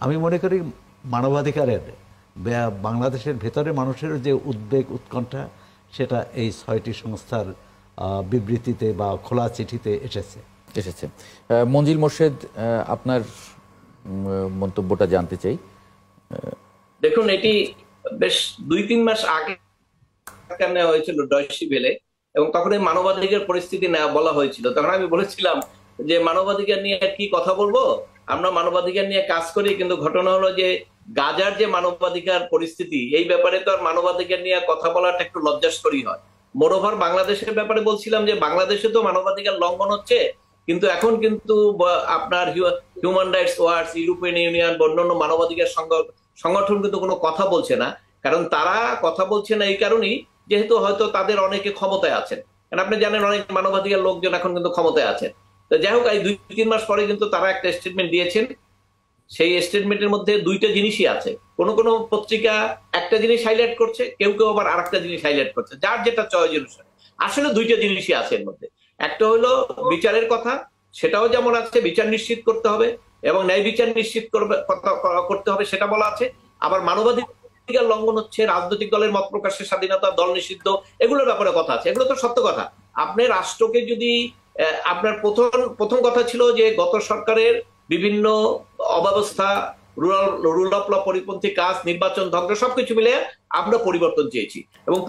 আমি মনে করি মানবাধিকারের বাংলাদেশের ভেতরে মানুষের যে উদ্বেগ উৎকণ্ঠা সেটা এই 6টি সংস্থার বিবৃতিতে বা খোলা চিঠিতে এসেছে। মঞ্জিল মোর্শেদ, আপনার মন্তব্যটা জানতে চাই। দেখুন, এটি বেশ 2-3 মাস আগে নেওয়া হয়েছিল ডয়চে ভেলে, এবং তখন এই মানবাধিকার পরিস্থিতি বলা হয়েছিল। তখন আমি বলেছিলাম যে মানবাধিকার নিয়ে কি কথা বলবো, আমরা মানবাধিকার নিয়ে কাজ করি, কিন্তু ঘটনা হলো যে গাজার যে মানবাধিকার পরিস্থিতি, এই ব্যাপারে তো আর মানবাধিকার নিয়ে কথা বলাটা একটু লজ্জাস্করই হয়। মোরওভার বাংলাদেশের ব্যাপারে বলছিলাম যে বাংলাদেশে তো মানবাধিকার লঙ্ঘন হচ্ছে, কিন্তু এখন কিন্তু আপনার human rights watch, European union, অন্যান্য মানবাধিকার সংগঠন কিন্তু কোনো কথা বলছে না। কারণ তারা কথা বলছে না এই কারণেই, যেহেতু হয়তো তাদের অনেকে ক্ষমতায় আছেন। কারণ আপনি জানেন অনেক মানবাধিকার লোকজন এখন কিন্তু ক্ষমতায় আছেন। তো যাই হোক, এই 2-3 মাস পরে কিন্তু তারা একটা স্টেটমেন্ট দিয়েছেন। সেই স্টেটমেন্টের মধ্যে 2টা জিনিসই আছে। কোন কোন পত্রিকা একটা জিনিস হাইলাইট করছে, কেউ কেউ আবার আরেকটা জিনিস হাইলাইট করছে, যার যেটা চয়েস অনুসারে। আসলে 2টা জিনিসই আছে এর মধ্যে। একটা হলো বিচারের কথা, সেটাও যেমন আছে, বিচার নিশ্চিত করতে হবে এবং ন্যায় বিচার নিশ্চিত করতে হবে সেটা বলা আছে। আবার মানবাধিকার লঙ্ঘন হচ্ছে, রাজনৈতিক দলের মত প্রকাশের স্বাধীনতা, দল নিষিদ্ধ, এগুলোর ব্যাপারে কথা আছে। এগুলো তো সত্য কথা। আপনি রাষ্ট্রকে যদি, আপনার প্রথম কথা ছিল যে গত সরকারের বিভিন্ন অব্যবস্থা, রুল অফ ল পরিপন্থী কাজ, নির্বাচন ধ্বংস, সবকিছু মিলে আমরা পরিবর্তন চেয়েছি এবং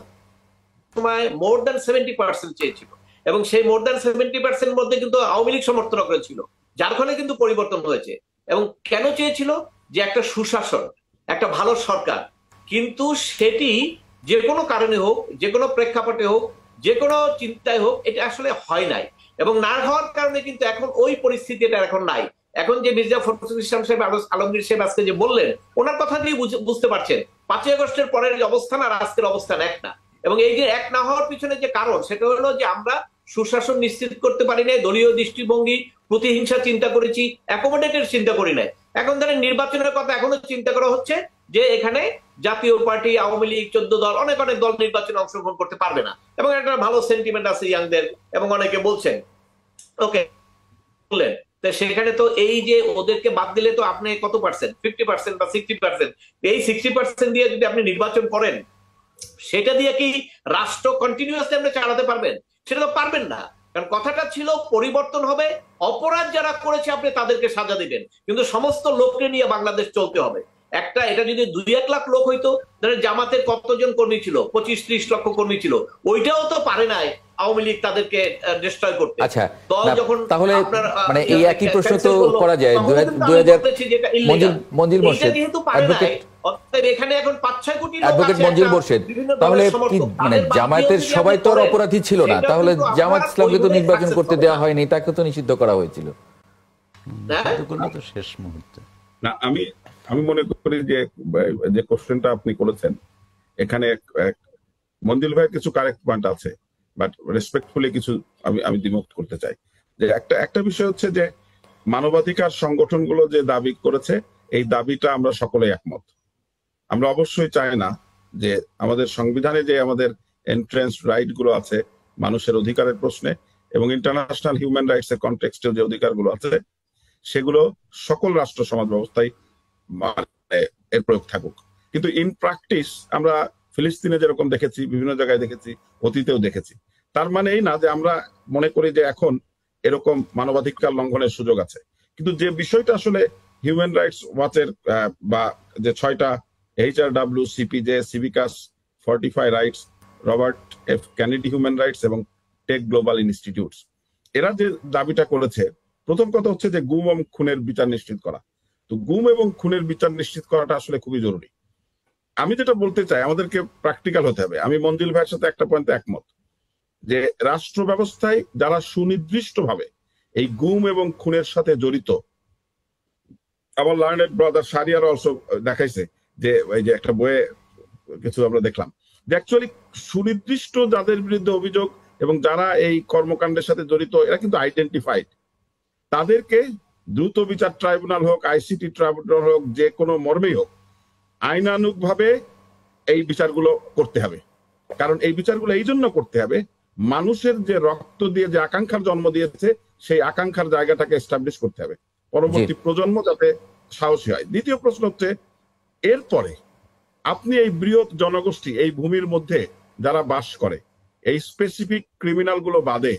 সময় মোর দ্যান 70% চেয়েছিল, এবং সেই মোর দ্যান 70% মধ্যে কিন্তু আওয়ামী লীগ সমর্থন করেছিল, যার ফলে কিন্তু পরিবর্তন হয়েছে। এবং কেন চেয়েছিল? যে একটা সুশাসন, একটা ভালো সরকার। কিন্তু সেটি যে কোনো কারণে হোক, যে কোনো প্রেক্ষাপটে হোক, যে কোনো চিন্তায় হোক, এটা আসলে হয় নাই। এবং না হওয়ার কারণে কিন্তু এখন ওই পরিস্থিতিটা এখন নাই। এখন যে মির্জা ফখরুল ইসলাম সাহেব, আলমগীর সাহেব আজকে যে বললেন, ওনার কথা দিয়ে বুঝতে পারছেন 5ই আগস্টের পরের অবস্থান আর আজকের অবস্থান এক না। এবং এই যে এক না হওয়ার পিছনে যে কারণ সেটা হলো যে আমরা সুশাসন নিশ্চিত করতে পারি নাই, দলীয় দৃষ্টিভঙ্গি, প্রতিহিংসা চিন্তা করেছি, অ্যাকোমোডেটেড চিন্তা করি নাই। এখন ধরেন নির্বাচনের কথা এখনো চিন্তা করা হচ্ছে যে এখানে জাতীয় পার্টি, আওয়ামী লীগ, 14 দল, অনেক অনেক দল নির্বাচনে অংশগ্রহণ করতে পারবে না, এবং একটা ভালো সেন্টিমেন্ট আছে ইয়াংদের, এবং অনেকে বলছেন ওকে বললেন। তো সেখানে তো এই যে ওদেরকে বাদ দিলে তো আপনি কত পার্সেন্ট, 50% বা 60%, এই 60% দিয়ে যদি আপনি নির্বাচন করেন, সেটা দিয়ে কি রাষ্ট্র কন্টিনিউয়াসলি আপনি চালাতে পারবেন? সেটা তো পারবেন না। কারণ কথাটা ছিল পরিবর্তন হবে, অপরাধ যারা করেছে আপনি তাদেরকে সাজা দিবেন, কিন্তু সমস্ত লোককে নিয়ে বাংলাদেশ চলতে হবে। একটা এটা যদি 2-1 লাখ লোক হইতো, ধরেন জামাতের কতজন কর্মী ছিল, 25-30 লক্ষ কর্মী ছিল, ওইটাও তো পারে নাই আওয়ামী লীগ তাদেরকে ডিস্ট্রয় করতে। আচ্ছা, দল যখন তাহলে আপনার মানে এই একই প্রশ্ন তো করা যায়। 2000 মঞ্জিল মোর্শেদ, এখানে এখন 5-6 কোটি লোক অ্যাডভোকেট আছে, মঞ্জিল মোর্শেদ, তাহলে কি মানে জামায়াতের সবাই তো আর অপরাধী ছিল না? তাহলে জামাত ইসলামকে তো নির্বাচন করতে দেওয়া হয়নি, তাকে তো নিষিদ্ধ করা হয়েছিল। তো শেষ মুহূর্তে না, আমি মনে করি যে কোশ্চেনটা আপনি করেছেন এখানে মঞ্জিল ভাইয়ের কিছু কারেক্ট পয়েন্ট আছে, বাট রেসপেক্টফুলি কিছু আমি দ্বিমত করতে চাই। যে একটা বিষয় হচ্ছে যে মানবাধিকার সংগঠনগুলো যে দাবি করেছে, এই দাবিটা আমরা সকলেই একমত। আমরা অবশ্যই চাই না যে আমাদের সংবিধানে যে আমাদের এন্ট্রেন্স রাইট গুলো আছে মানুষের অধিকারের প্রশ্নে, এবং ইন্টারন্যাশনাল হিউম্যান রাইটস এর কনটেক্সটে যে অধিকারগুলো আছে, সেগুলো সকল রাষ্ট্র সমাজ ব্যবস্থায় মানে এর প্রয়োগ থাকুক। কিন্তু ইন প্র্যাকটিস আমরা ফিলিস্তিনে যেরকম দেখেছি, বিভিন্ন জায়গায় দেখেছি, অতীতেও দেখেছি। তার মানে এই না যে আমরা মনে করি যে এখন এরকম মানবাধিকার লঙ্ঘনের সুযোগ আছে। কিন্তু যে বিষয়টা আসলে হিউম্যান রাইটস ওয়াচের বা যে 6টা HRW, CPJ, সিভিকাস, Fortify Rights, Robert F Kennedy Human Rights এবং টেক গ্লোবাল ইনস্টিটিউটস, এরা যে দাবিটা করেছে, প্রথম কথা হচ্ছে যে গুম এবং খুনের বিচার নিশ্চিত করা। তো গুম এবং খুনের বিচার নিশ্চিত করাটা আসলে খুবই জরুরি। আমি যেটা বলতে চাই, আমাদেরকে প্র্যাকটিক্যাল হতে হবে। আমি মঞ্জিল ভাইয়ের সাথে একটা পয়েন্টে একমত যে রাষ্ট্র ব্যবস্থায় যারা সুনির্দিষ্টভাবে এই গুম এবং খুনের সাথে জড়িত, আমার লার্নেড ব্রাদার শাহরিয়ার অলসো দেখাইছে যে এই যে একটা বইয়ে কিছু আমরা দেখলাম যে অ্যাকচুয়ালি সুনির্দিষ্ট যাদের বিরুদ্ধে অভিযোগ এবং যারা এই কর্মকাণ্ডের সাথে জড়িত, এরা কিন্তু আইডেন্টিফাইড। তাদেরকে দ্রুত বিচার ট্রাইব্যুনাল হোক, ICT ট্রাইব্যুনাল হোক, যে কোনো মর্মেই হোক, আইনানুগ ভাবে এই বিচারগুলো করতে হবে। কারণ এই বিচারগুলো এই জন্য করতে হবে, মানুষের যে রক্ত দিয়ে যে আকাঙ্ক্ষার জন্ম দিয়েছে, সেই আকাঙ্ক্ষার জায়গাটাকে এস্টাবলিশ করতে হবে, পরবর্তী প্রজন্ম যাতে সাহসী হয়। দ্বিতীয় প্রশ্ন হচ্ছে, এরপরে আপনি এই বৃহৎ জনগোষ্ঠী, এই ভূমির মধ্যে যারা বাস করে, এই স্পেসিফিক ক্রিমিনাল গুলো বাদে,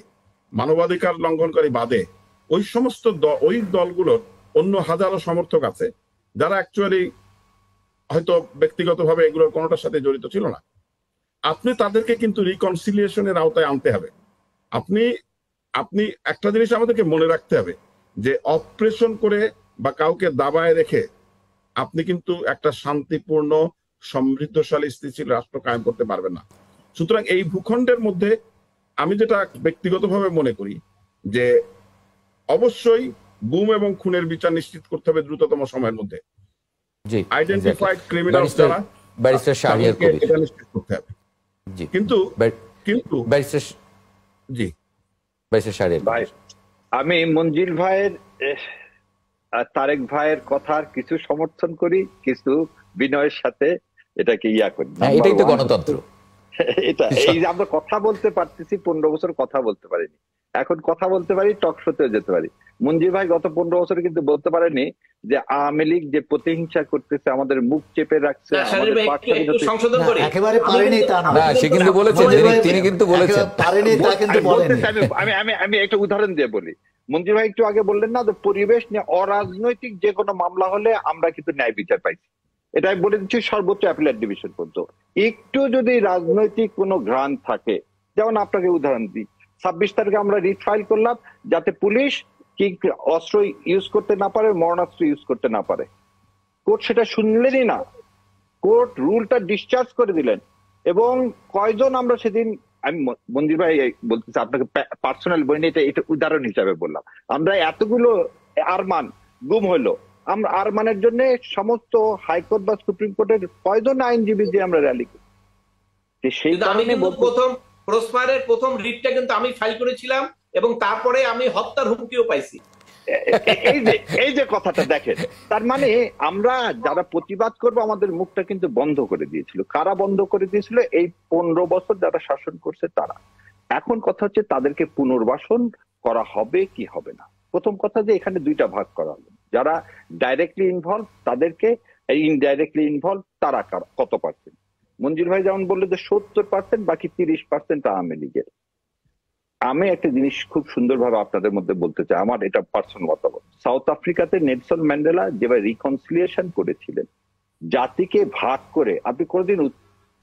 মানবাধিকার লঙ্ঘনকারী বাদে, ওই সমস্ত ওই দলগুলোর অন্য হাজারো সমর্থক আছে যারা অ্যাকচুয়ালি হয়তো ব্যক্তিগতভাবে এগুলোর কোনোটার সাথে জড়িত ছিল না। আপনি তাদেরকে কিন্তু রিকনসিলিয়েশনের আওতায় আনতে হবে। আপনি একটা জিনিস আমাদেরকে মনে রাখতে হবে যে অপারেশন করে বা কাউকে দাবায় রেখে আপনি কিন্তু একটা শান্তিপূর্ণ, সমৃদ্ধশালী, স্থিতিশীল রাষ্ট্র কায়েম করতে পারবেন না। সুতরাং এই ভূখণ্ডের মধ্যে আমি যেটা ব্যক্তিগতভাবে মনে করি যে অবশ্যই গুম এবং খুনের বিচার নিশ্চিত করতে হবে দ্রুততম সময়ের মধ্যে। আইডেন্টিফাইড ক্রিমিনাল যারা, ব্যারিস্টার শাহরিয়ার কবির, এটা নিশ্চিত করতে হবে। কিন্তু ব্যারিস্টার শাহরিয়ার ভাই, আমি মঞ্জিল ভাইয়ের, তারেক ভাইয়ের কথার কিছু সমর্থন করি, কিছু বিনয়ের সাথে এটাকে করি। এটাই তো গণতন্ত্র। এটা এই যে আমরা কথা বলতে পারতেছি, 15 বছর কথা বলতে পারিনি, এখন কথা বলতে পারি, টক শোতেও যেতে পারি। মঞ্জিল ভাই গত 15 বছর কিন্তু বলতে পারেনি যে আওয়ামী লীগ যে প্রতিহিংসা করতেছে, আমাদের মুখ চেপে রাখছে। একেবারে পারেনি তা না, সে কিন্তু বলেছেন, তিনি কিন্তু বলেছেন পারেনি তা কিন্তু বলেনি। আমি একটা উদাহরণ দিয়ে বলি। মঞ্জিল ভাই একটু আগে বললেন না যে পরিবেশ নিয়ে অরাজনৈতিক যে কোনো মামলা হলে আমরা কিন্তু ন্যায় বিচার পাইছি, এটা আমি বলে দিচ্ছি সর্বোচ্চ অ্যাপিলেট ডিভিশন পর্যন্ত। একটু যদি রাজনৈতিক কোনো ঘ্রাণ থাকে, যেমন আপনাকে উদাহরণ দিই, 26 তারিখে আমরা রিট ফাইল করলাম যাতে পুলিশ কি অস্ত্র ইউজ করতে না পারে, মরণাস্ত্র ইউজ করতে না পারে। কোর্ট সেটা শুনলেনই না, কোর্ট রুলটা ডিসচার্জ করে দিলেন। এবং কয়জন আমরা সেদিন, আমি মঞ্জির ভাই বলতেছি আপনাকে পার্সোনাল বইনি, এটা উদাহরণ হিসাবে বললাম, আমরা এতগুলো আরমান গুম হইলো, আমরা আরমানের জন্য সমস্ত হাইকোর্ট বা সুপ্রিম কোর্টের কয়জন আইনজীবী যে আমরা র্যালি করি, যে সেই কিন্তু আমি কারণে কিন্তু বলতে প্রথম ক্রসফায়ারের প্রথম রিটটা কিন্তু আমি ফাইল করেছিলাম এবং তারপরে আমি হত্যার হুমকিও পাইছি। এই যে কথাটা দেখেন, তার মানে আমরা যারা প্রতিবাদ করবো আমাদের মুখটা কিন্তু বন্ধ করে দিয়েছিল। কারা বন্ধ করে দিয়েছিল? এই 15 বছর যারা শাসন করছে তারা। এখন কথা হচ্ছে তাদেরকে পুনর্বাসন করা হবে কি হবে না। প্রথম কথা যে এখানে দুইটা ভাগ করা হবে, যারা ডাইরেক্টলি ইনভলভ তাদেরকে, ইনডাইরেক্টলি ইনভলভ তারা কত পার্সেন্ট। মঞ্জুর ভাই যেমন বললো যে 70%, বাকি 30% আওয়ামী লীগের। আমি একটা জিনিস খুব সুন্দরভাবে আপনাদের মধ্যে বলতে চাই, আমার এটা পার্সোনাল মতামত। সাউথ আফ্রিকাতে নেলসন ম্যান্ডেলা যেভাবে রিকনসিলিয়েশন করেছিলেন, জাতিকে ভাগ করে আপনি কোনোদিন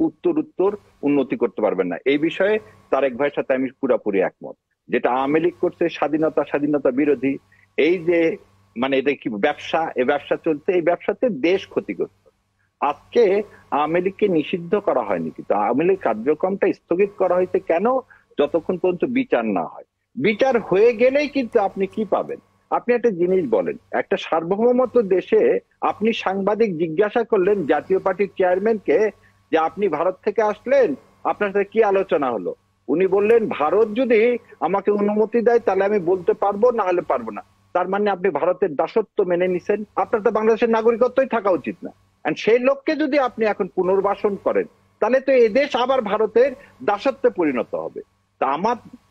উত্তর উন্নতি করতে পারবেন না। এই বিষয়ে তারেক ভাইয়ের সাথে আমি পুরোপুরি একমত। যেটা আওয়ামী লীগ করছে স্বাধীনতা বিরোধী, এই যে মানে এটা কি ব্যবসা, এই ব্যবসা চলছে, এই ব্যবসাতে দেশ ক্ষতিগ্রস্ত। আজকে আওয়ামী লীগকে নিষিদ্ধ করা হয়নি, কিন্তু আওয়ামী লীগ কার্যক্রমটা স্থগিত করা হয়েছে কেন? যতক্ষণ পর্যন্ত বিচার না হয়। বিচার হয়ে গেলেই কিন্তু আপনি কি পাবেন? আপনি একটা জিনিস বলেন, একটা সার্বভৌমত্ব দেশে আপনি সাংবাদিক জিজ্ঞাসা করলেন জাতীয় পার্টির চেয়ারম্যানকে যে আপনি ভারত থেকে আসলেন, আপনার সাথে কি আলোচনা হলো? উনি বললেন ভারত যদি আমাকে অনুমতি দেয় তাহলে আমি বলতে পারবো, না হলে পারবো না। তার মানে আপনি ভারতের দাসত্ব মেনে নিছেন, আপনার তো বাংলাদেশের নাগরিকত্বই থাকা উচিত না। সেই লোককে যদি আপনি এখন পুনর্বাসন করেন তাহলে তো এদেশ আবার ভারতের দাসত্বে পরিণত হবে। তা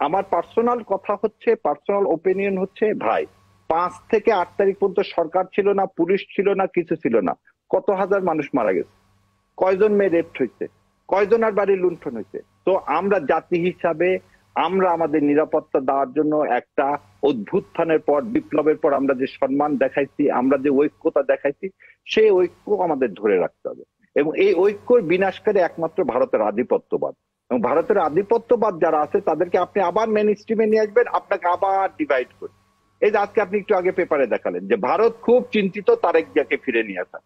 আমার পার্সোনাল কথা হচ্ছে, পার্সোনাল ওপিনিয়ন হচ্ছে, ভাই 5 থেকে 8 তারিখ পর্যন্ত সরকার ছিল না, পুলিশ ছিল না, কিছু ছিল না। কত হাজার মানুষ মারা গেছে, কয়জন মেয়ে রেপ হয়েছে, কয়জনের বাড়ি লুণ্ঠন হয়েছে। তো আমরা জাতি হিসাবে আমরা আমাদের নিরাপত্তা দেওয়ার জন্য একটা অভ্যুত্থানের পর, বিপ্লবের পর আমরা যে সম্মান দেখাইছি, আমরা যে ঐক্যতা দেখাইছি, সেই ঐক্য আমাদের ধরে রাখতে হবে। এবং এই ঐক্যর বিনাশকারী একমাত্র ভারতের আধিপত্যবাদ। এবং ভারতের আধিপত্যবাদ যারা আছে তাদেরকে আপনি আবার মেইন স্ট্রিমে নিয়ে আসবেন, আপনাকে আবার ডিভাইড করে। এই যে আজকে আপনি একটু আগে পেপারে দেখালেন যে ভারত খুব চিন্তিত তারেক জিয়াকে ফিরে নিয়ে আসা,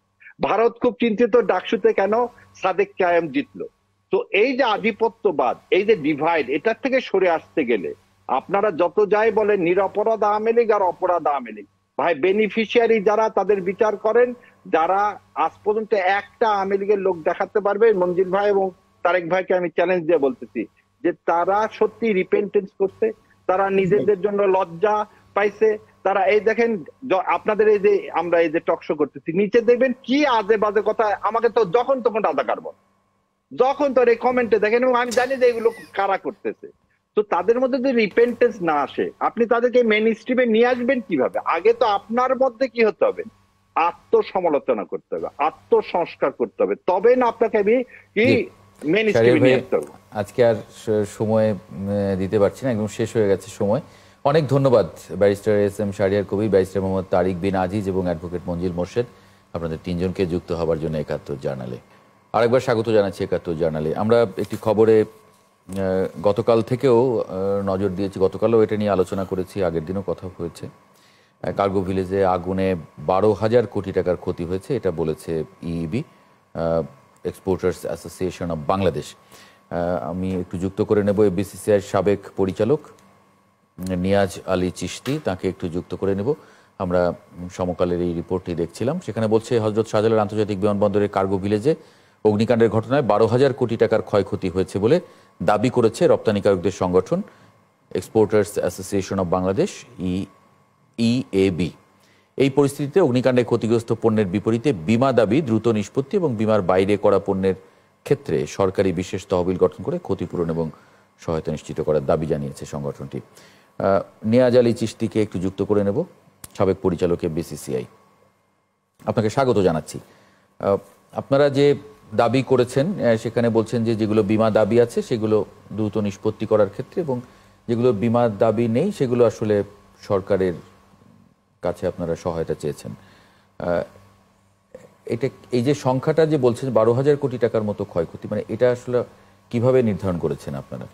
ভারত খুব চিন্তিত ডাকসুতে কেন সাদেক কায়েম জিতলো। তো এই যে আধিপত্যবাদ, এই যে ডিভাইড, এটার থেকে সরে আসতে গেলে আপনারা যত যাই বলেন নিরপরাধ আওয়ামী লীগ আর অপরাধ আওয়ামী লীগ, ভাই বেনিফিশিয়ারি যারা তাদের বিচার করেন। যারা আজ পর্যন্ত একটা আওয়ামী লীগের লোক দেখাতে পারবে, মঞ্জিল ভাই এবং তারেক ভাইকে আমি চ্যালেঞ্জ দিয়ে বলতেছি যে তারা সত্যি রিপেন্টেন্স করছে, তারা নিজেদের জন্য লজ্জা পাইছে। তারা এই দেখেন আপনাদের এই যে আমরা এই যে টকশো করতেছি, নিচে দেখবেন কি আজে বাজে কথা, আমাকে তো যখন তখন রাজাকার বল, যখন তোর এই কমেন্টে দেখেন, এবং আমি জানি যে এগুলো কারা করতেছে। তো তাদের মধ্যে যদি রিপেন্টেন্স না আসে, আপনি তাদেরকে মেইন স্ট্রিমে নিয়ে আসবেন কিভাবে? আগে তো আপনার মধ্যে কি হতে হবে? আত্মসমালোচনা করতে হবে, আত্মসংস্কার করতে হবে, তবে না আপনাকে আমি কি মেইন স্ট্রিমে নিয়ে আসতে হবে। আজকে আর সময় দিতে পারছি না, একদম শেষ হয়ে গেছে সময়। অনেক ধন্যবাদ barrister SM. Shahriar Kabir, barrister Mohammad তারিক বিন আজিজ এবং অ্যাডভোকেট মঞ্জিল মোর্শেদ, আপনাদের তিনজনকে যুক্ত হবার জন্য ৭১ জার্নালে। আরেকবার স্বাগত জানাচ্ছি ৭১ জার্নালে। আমরা একটি খবরে গতকাল থেকেও নজর দিয়েছি, গতকালও এটা নিয়ে আলোচনা করেছি, আগের দিনও কথা হয়েছে। কার্গো ভিলেজে আগুনে 12,000 কোটি টাকার ক্ষতি হয়েছে, এটা বলেছে ইইবি, এক্সপোর্টার্স অ্যাসোসিয়েশন অব বাংলাদেশ। আমি একটু যুক্ত করে নেব বিসিসিআইয়ের সাবেক পরিচালক নিয়াজ আলী চিশতি, তাকে একটু যুক্ত করে নেব। আমরা সমকালের এই রিপোর্টটি দেখছিলাম, সেখানে বলছে হজরত শাহজালাল আন্তর্জাতিক বিমানবন্দরের কার্গো ভিলেজে অগ্নিকাণ্ডের ঘটনায় 12,000 কোটি টাকার ক্ষয়ক্ষতি হয়েছে বলে দাবি করেছে রপ্তানিকারকদের সংগঠন exporters association of Bangladesh, EAB. এই পরিস্থিতিতে অগ্নিকাণ্ডে ক্ষতিগ্রস্ত পণ্যের বিপরীতে বিমা দাবি দ্রুত নিষ্পত্তি এবং বিমার বাইরে করা পণ্যের ক্ষেত্রে সরকারি বিশেষ তহবিল গঠন করে ক্ষতিপূরণ এবং সহায়তা নিশ্চিত করার দাবি জানিয়েছে সংগঠনটি। নিয়াজ আলী চিশতিকে একটু যুক্ত করে নেব, সাবেক পরিচালকের বিসিসিআই। আপনাকে স্বাগত জানাচ্ছি। আপনারা যে দাবি করেছেন সেখানে বলছেন যে যেগুলো বিমা দাবি আছে সেগুলো দ্রুত নিষ্পত্তি করার ক্ষেত্রে, এবং যেগুলো বিমা দাবি নেই সেগুলো আসলে সরকারের কাছে আপনারা সহায়তা চেয়েছেন। এটা এই যে সংখ্যাটা যে বলছেন 12,000 কোটি টাকার মতো ক্ষয়ক্ষতি, মানে এটা আসলে কিভাবে নির্ধারণ করেছেন আপনারা?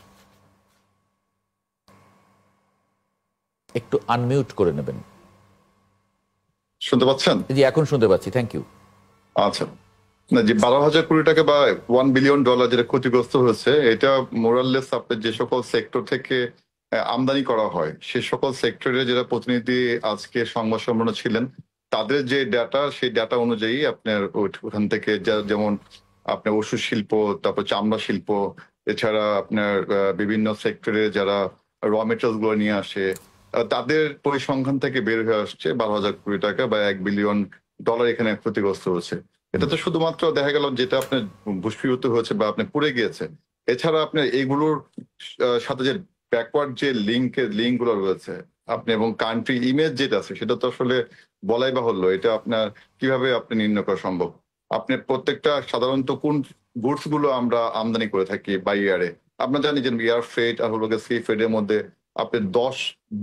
একটু আনমিউট করে নেবেন। শুনতে পাচ্ছেন? জি, এখন শুনতে পাচ্ছি, থ্যাংক ইউ। আচ্ছা, না যে 12,000 কোটি টাকা বা $1 বিলিয়ন যেটা ক্ষতিগ্রস্ত হয়েছে, এটা মোরাললেস আপনার যে সকল সেক্টর থেকে আমদানি করা হয় সে সকল সেক্টরের যারা প্রতিনিধি আজকে সংবাদ সম্মেলনে ছিলেন তাদের যে ডাটা, সেই ডাটা অনুযায়ী আপনার ওখান থেকে যেমন আপনার ওষুধ শিল্প, তারপর চামড়া শিল্প, এছাড়া আপনার বিভিন্ন সেক্টরে যারা র মেটেরিয়ালস গুলো নিয়ে আসে, তাদের পরিসংখ্যান থেকে বের হয়ে আসছে 12,000 কোটি টাকা বা $1 বিলিয়ন এখানে ক্ষতিগ্রস্ত হচ্ছে। এটা তো শুধুমাত্র দেখা গেল যেটা আপনার ভূস্ফীভূত হয়েছে বা আপনি পুড়ে গিয়েছে, এছাড়া আপনার এইগুলোর সাথে যে ব্যাকওয়ার্ড যে লিঙ্ক গুলো রয়েছে আপনি, এবং কান্ট্রি ইমেজ যেটা আছে সেটা তো আসলে বলাই বাহুল্য। এটা আপনার কিভাবে আপনি নির্ণয় করা সম্ভব? আপনি প্রত্যেকটা সাধারণত কোন গুডস গুলো আমরা আমদানি করে থাকি বাই ইয়ারে, আপনার জানি যে এয়ার ফ্রেট আর হলো সি ফ্রেট এর মধ্যে আপনি 10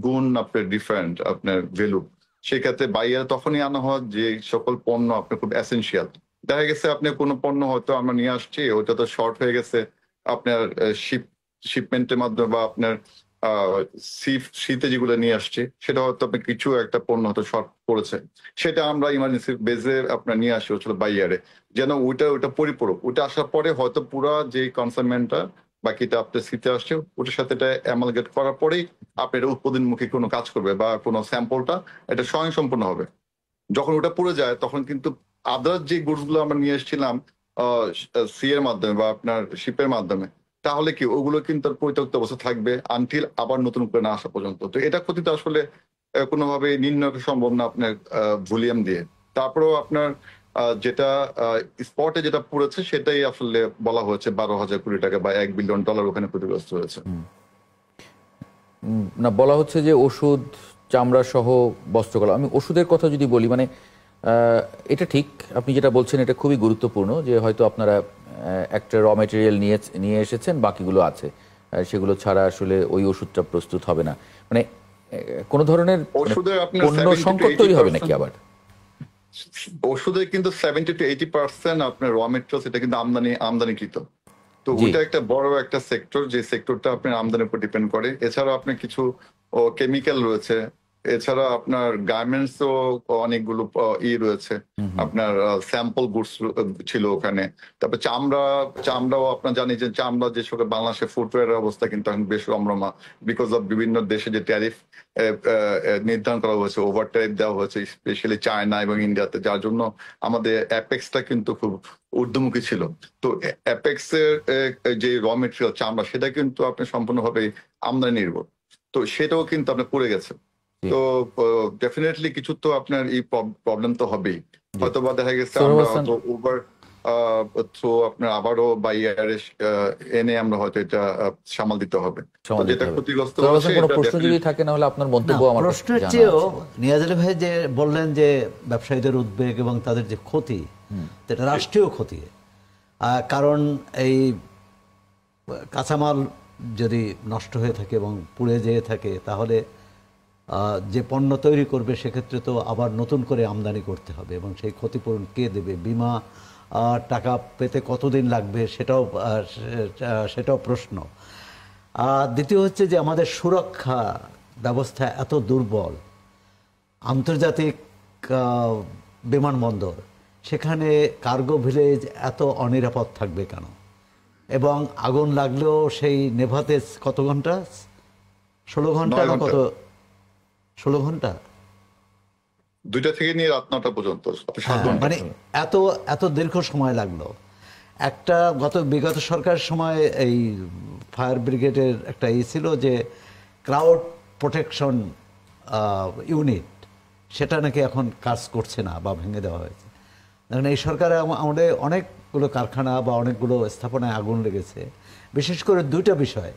গুণ আপনার ডিফারেন্ট আপনার ভ্যালু। সেক্ষেত্রে বাইরে তখনই আনা হয় যে সকল পণ্য আপনার খুব এসেনশিয়াল। দেখা গেছে আপনি কোনো পণ্য হয়তো আমরা নিয়ে আসছি, ওটা তো শর্ট হয়ে গেছে আপনার শিপমেন্টের মাধ্যমে বা আপনার শীতে যেগুলো নিয়ে আসছে সেটা হয়তো আপনি কিছু একটা পণ্য হয়তো শর্ট পড়েছে, সেটা আমরা ইমার্জেন্সি বেজে আপনার নিয়ে আসি হচ্ছিল বাইয়ারে, যেন ওইটা পরিপূরক। ওইটা আসার পরে হয়তো পুরা যে কনসাইনমেন্টটা বাকিটা আপনার শীতে আসছে ওটার সাথে এটা অ্যামালগেট করার পরেই আপনি এটা উৎপাদনমুখী কোনো কাজ করবে বা কোনো স্যাম্পলটা এটা স্বয়ংসম্পূর্ণ হবে। যখন ওটা পুড়ে যায় তখন কিন্তু আদার যে গুডস গুলো আমরা নিয়ে এসেছিলাম সি এর মাধ্যমে বা আপনার শিপের মাধ্যমে, তাহলে কি ওগুলো কিন্তু পরিত্যক্ত অবস্থা থাকবে আনটিল আবার নতুন করে না আসা পর্যন্ত। তো এটা ক্ষতি তো আসলে কোনোভাবে নির্ণয় সম্ভব না আপনার ভলিউম দিয়ে। তারপরেও আপনার যেটা স্পটে যেটা পড়েছে সেটাই আসলে বলা হয়েছে 12,000 কোটি টাকা বা $1 বিলিয়ন ওখানে ক্ষতিগ্রস্ত হয়েছে। না, বলা হচ্ছে যে ওষুধ, চামড়া সহ বস্ত্রকলা। আমি ওষুধের কথা যদি বলি, মানে এটা ঠিক, আপনি যেটা বলছেন এটা খুবই গুরুত্বপূর্ণ যে হয়তো আপনারা একটা র মেটেরিয়াল নিয়ে এসেছেন, বাকিগুলো আছে, সেগুলো ছাড়া আসলে ওই ওষুধটা প্রস্তুত হবে না। মানে কোন ধরনের পণ্য সংকট তৈরি হবে নাকি আবার? ওষুধের কিন্তু 70 to 80% আপনার র মেটেরিয়ালস এটা কিন্তু আমদানিকৃত। তো ওইটা একটা বড় একটা সেক্টর, যে সেক্টরটা আপনার আমদানির উপর ডিপেন্ড করে। এছাড়াও আপনার কিছু কেমিক্যাল রয়েছে, এছাড়া আপনার গার্মেন্টস ও অনেকগুলো রয়েছে, আপনার স্যাম্পল গুডস ছিল ওখানে। তারপর চামড়াও আপনার জানি যে চামড়া যে সকল বাংলাদেশের ফুটওয়্যারের অবস্থা কিন্তু এখন বেশ রমরমা, বিকজ অফ বিভিন্ন দেশে যে ট্যারিফ নির্ধারণ করা হয়েছে, ওভার ট্যারিফ দেওয়া হয়েছে স্পেশালি চায়না এবং ইন্ডিয়াতে, যার জন্য আমাদের অ্যাপেক্সটা কিন্তু খুব ঊর্ধ্বমুখী ছিল। তো অ্যাপেক্স এর যে র মেটেরিয়াল চামড়া সেটা কিন্তু আপনি সম্পূর্ণভাবে আমদানি নির্ভর, তো সেটাও কিন্তু আপনার পড়ে গেছে। তো ডেফিনেটলি কিছু তো আপনার এই প্রবলেম তো হবেই। হয়তো বা দেখা গেছে আমরা হয়তো ওভার থ্রো আপনার আবারও বা ইয়ারে এনে আমরা হয়তো এটা সামাল দিতে হবে। যেটা ক্ষতিগ্রস্ত হচ্ছে, কোনো প্রশ্ন যদি থাকে না হলে আপনার মন্তব্য আমার প্রশ্নের চেয়েও নিয়াজ আলী ভাই যে বললেন যে ব্যবসায়ীদের উদ্বেগ এবং তাদের যে ক্ষতি, এটা রাষ্ট্রীয় ক্ষতি। কারণ এই কাঁচামাল যদি নষ্ট হয়ে থাকে এবং পুড়ে যেয়ে থাকে, তাহলে যে পণ্য তৈরি করবে সেক্ষেত্রে তো আবার নতুন করে আমদানি করতে হবে, এবং সেই ক্ষতিপূরণ কে দেবে? বিমা টাকা পেতে কতদিন লাগবে সেটাও প্রশ্ন। দ্বিতীয় হচ্ছে যে আমাদের সুরক্ষা ব্যবস্থা এত দুর্বল, আন্তর্জাতিক বিমানবন্দর, সেখানে কার্গো ভিলেজ এত অনিরাপদ থাকবে কেন? এবং আগুন লাগলেও সেই নেভাতে কত ঘন্টা? 16 ঘন্টা না কত? 16 ঘন্টা, 2টা থেকে নিয়ে রাত 9টা পর্যন্ত, মানে এত দীর্ঘ সময় লাগলো। একটা বিগত সরকারের সময় এই ফায়ার ব্রিগেডের একটা ছিল যে ক্রাউড প্রোটেকশন ইউনিট, সেটা নাকি এখন কাজ করছে না বা ভেঙে দেওয়া হয়েছে। দেখুন, এই সরকারে আমাদের অনেকগুলো কারখানা বা অনেকগুলো স্থাপনায় আগুন লেগেছে, বিশেষ করে 2টা বিষয়।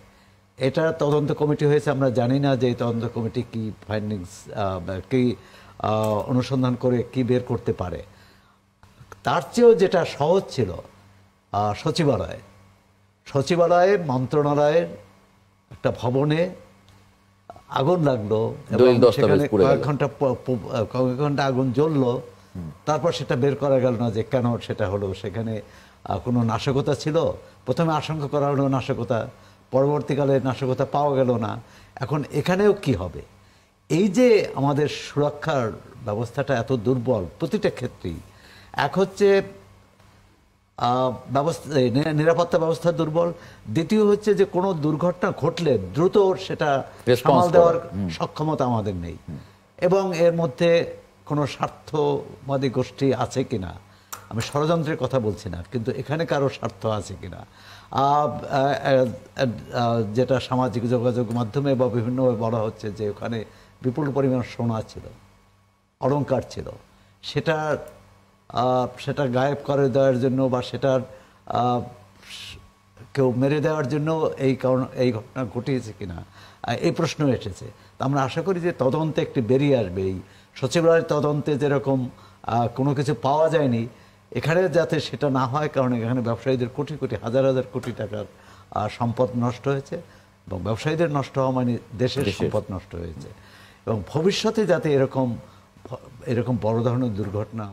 এটা তদন্ত কমিটি হয়েছে, আমরা জানি না যে এই তদন্ত কমিটি কি ফাইন্ডিংস, কি অনুসন্ধান করে কি বের করতে পারে। তার চেয়েও যেটা সহজ ছিল, সচিবালয়ে মন্ত্রণালয়ের একটা ভবনে আগুন লাগলো এবং সেখানে কয়েক ঘন্টা আগুন জ্বললো, তারপর সেটা বের করা গেল না যে কেন সেটা হলো। সেখানে কোনো নাশকতা ছিল, প্রথমে আশঙ্কা করা হলো নাশকতা, পরবর্তীকালে নাশকতা পাওয়া গেল না। এখন এখানেও কি হবে? এই যে আমাদের সুরক্ষার ব্যবস্থাটা এত দুর্বল প্রতিটা ক্ষেত্রেই, এক হচ্ছে নিরাপত্তা ব্যবস্থা দুর্বল, দ্বিতীয় হচ্ছে যে কোনো দুর্ঘটনা ঘটলে দ্রুত সেটা সামাল দেওয়ার সক্ষমতা আমাদের নেই, এবং এর মধ্যে কোনো স্বার্থবাদী গোষ্ঠী আছে কিনা আমি ষড়যন্ত্রের কথা বলছি না, কিন্তু এখানে কারো স্বার্থ আছে কিনা। আহ, আহ, আহ, যেটা সামাজিক যোগাযোগ মাধ্যমে বা বিভিন্নভাবে বলা হচ্ছে যে ওখানে বিপুল পরিমাণ সোনা ছিল, অলংকার ছিল, সেটা গায়েব করে দেওয়ার জন্য বা সেটার কেউ মেরে দেওয়ার জন্য এই ঘটনা ঘটিয়েছে কিনা এই প্রশ্ন এসেছে। তো আমরা আশা করি যে তদন্তে একটি বেরিয়ে আসবে। এই সচিবালয়ের তদন্তে যেরকম কোনো কিছু পাওয়া যায়নি, এখানে যাতে সেটা না হয়, কারণ এখানে ব্যবসায়ীদের কোটি কোটি হাজার হাজার কোটি টাকার সম্পদ নষ্ট হয়েছে, এবং ব্যবসায়ীদের নষ্ট হওয়া মানে দেশের সম্পদ নষ্ট হয়েছে। এবং ভবিষ্যতে যাতে এরকম বড় ধরনের দুর্ঘটনা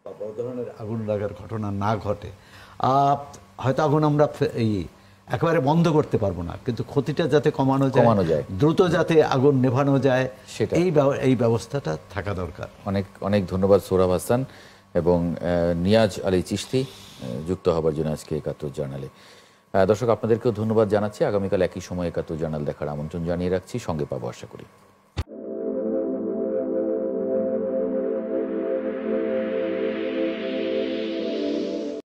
বা বড় ধরনের আগুন লাগার ঘটনা না ঘটে। হয়তো আগুন আমরা একেবারে বন্ধ করতে পারবো না, কিন্তু ক্ষতিটা যাতে কমানো যায়, দ্রুত যাতে আগুন নেভানো যায়, সেটা এই ব্যবস্থাটা থাকা দরকার। অনেক অনেক ধন্যবাদ সোহরাব হাসান এবং নিয়াজ আলী চিশতি যুক্ত হবার জন্য আজকে ৭১ জার্নালে। দর্শক, আপনাদেরকেও ধন্যবাদ জানাচ্ছি। আগামীকাল একই সময় ৭১ জার্নাল দেখার আমন্ত্রণ জানিয়ে রাখছি। সঙ্গে পাবো আশা করি।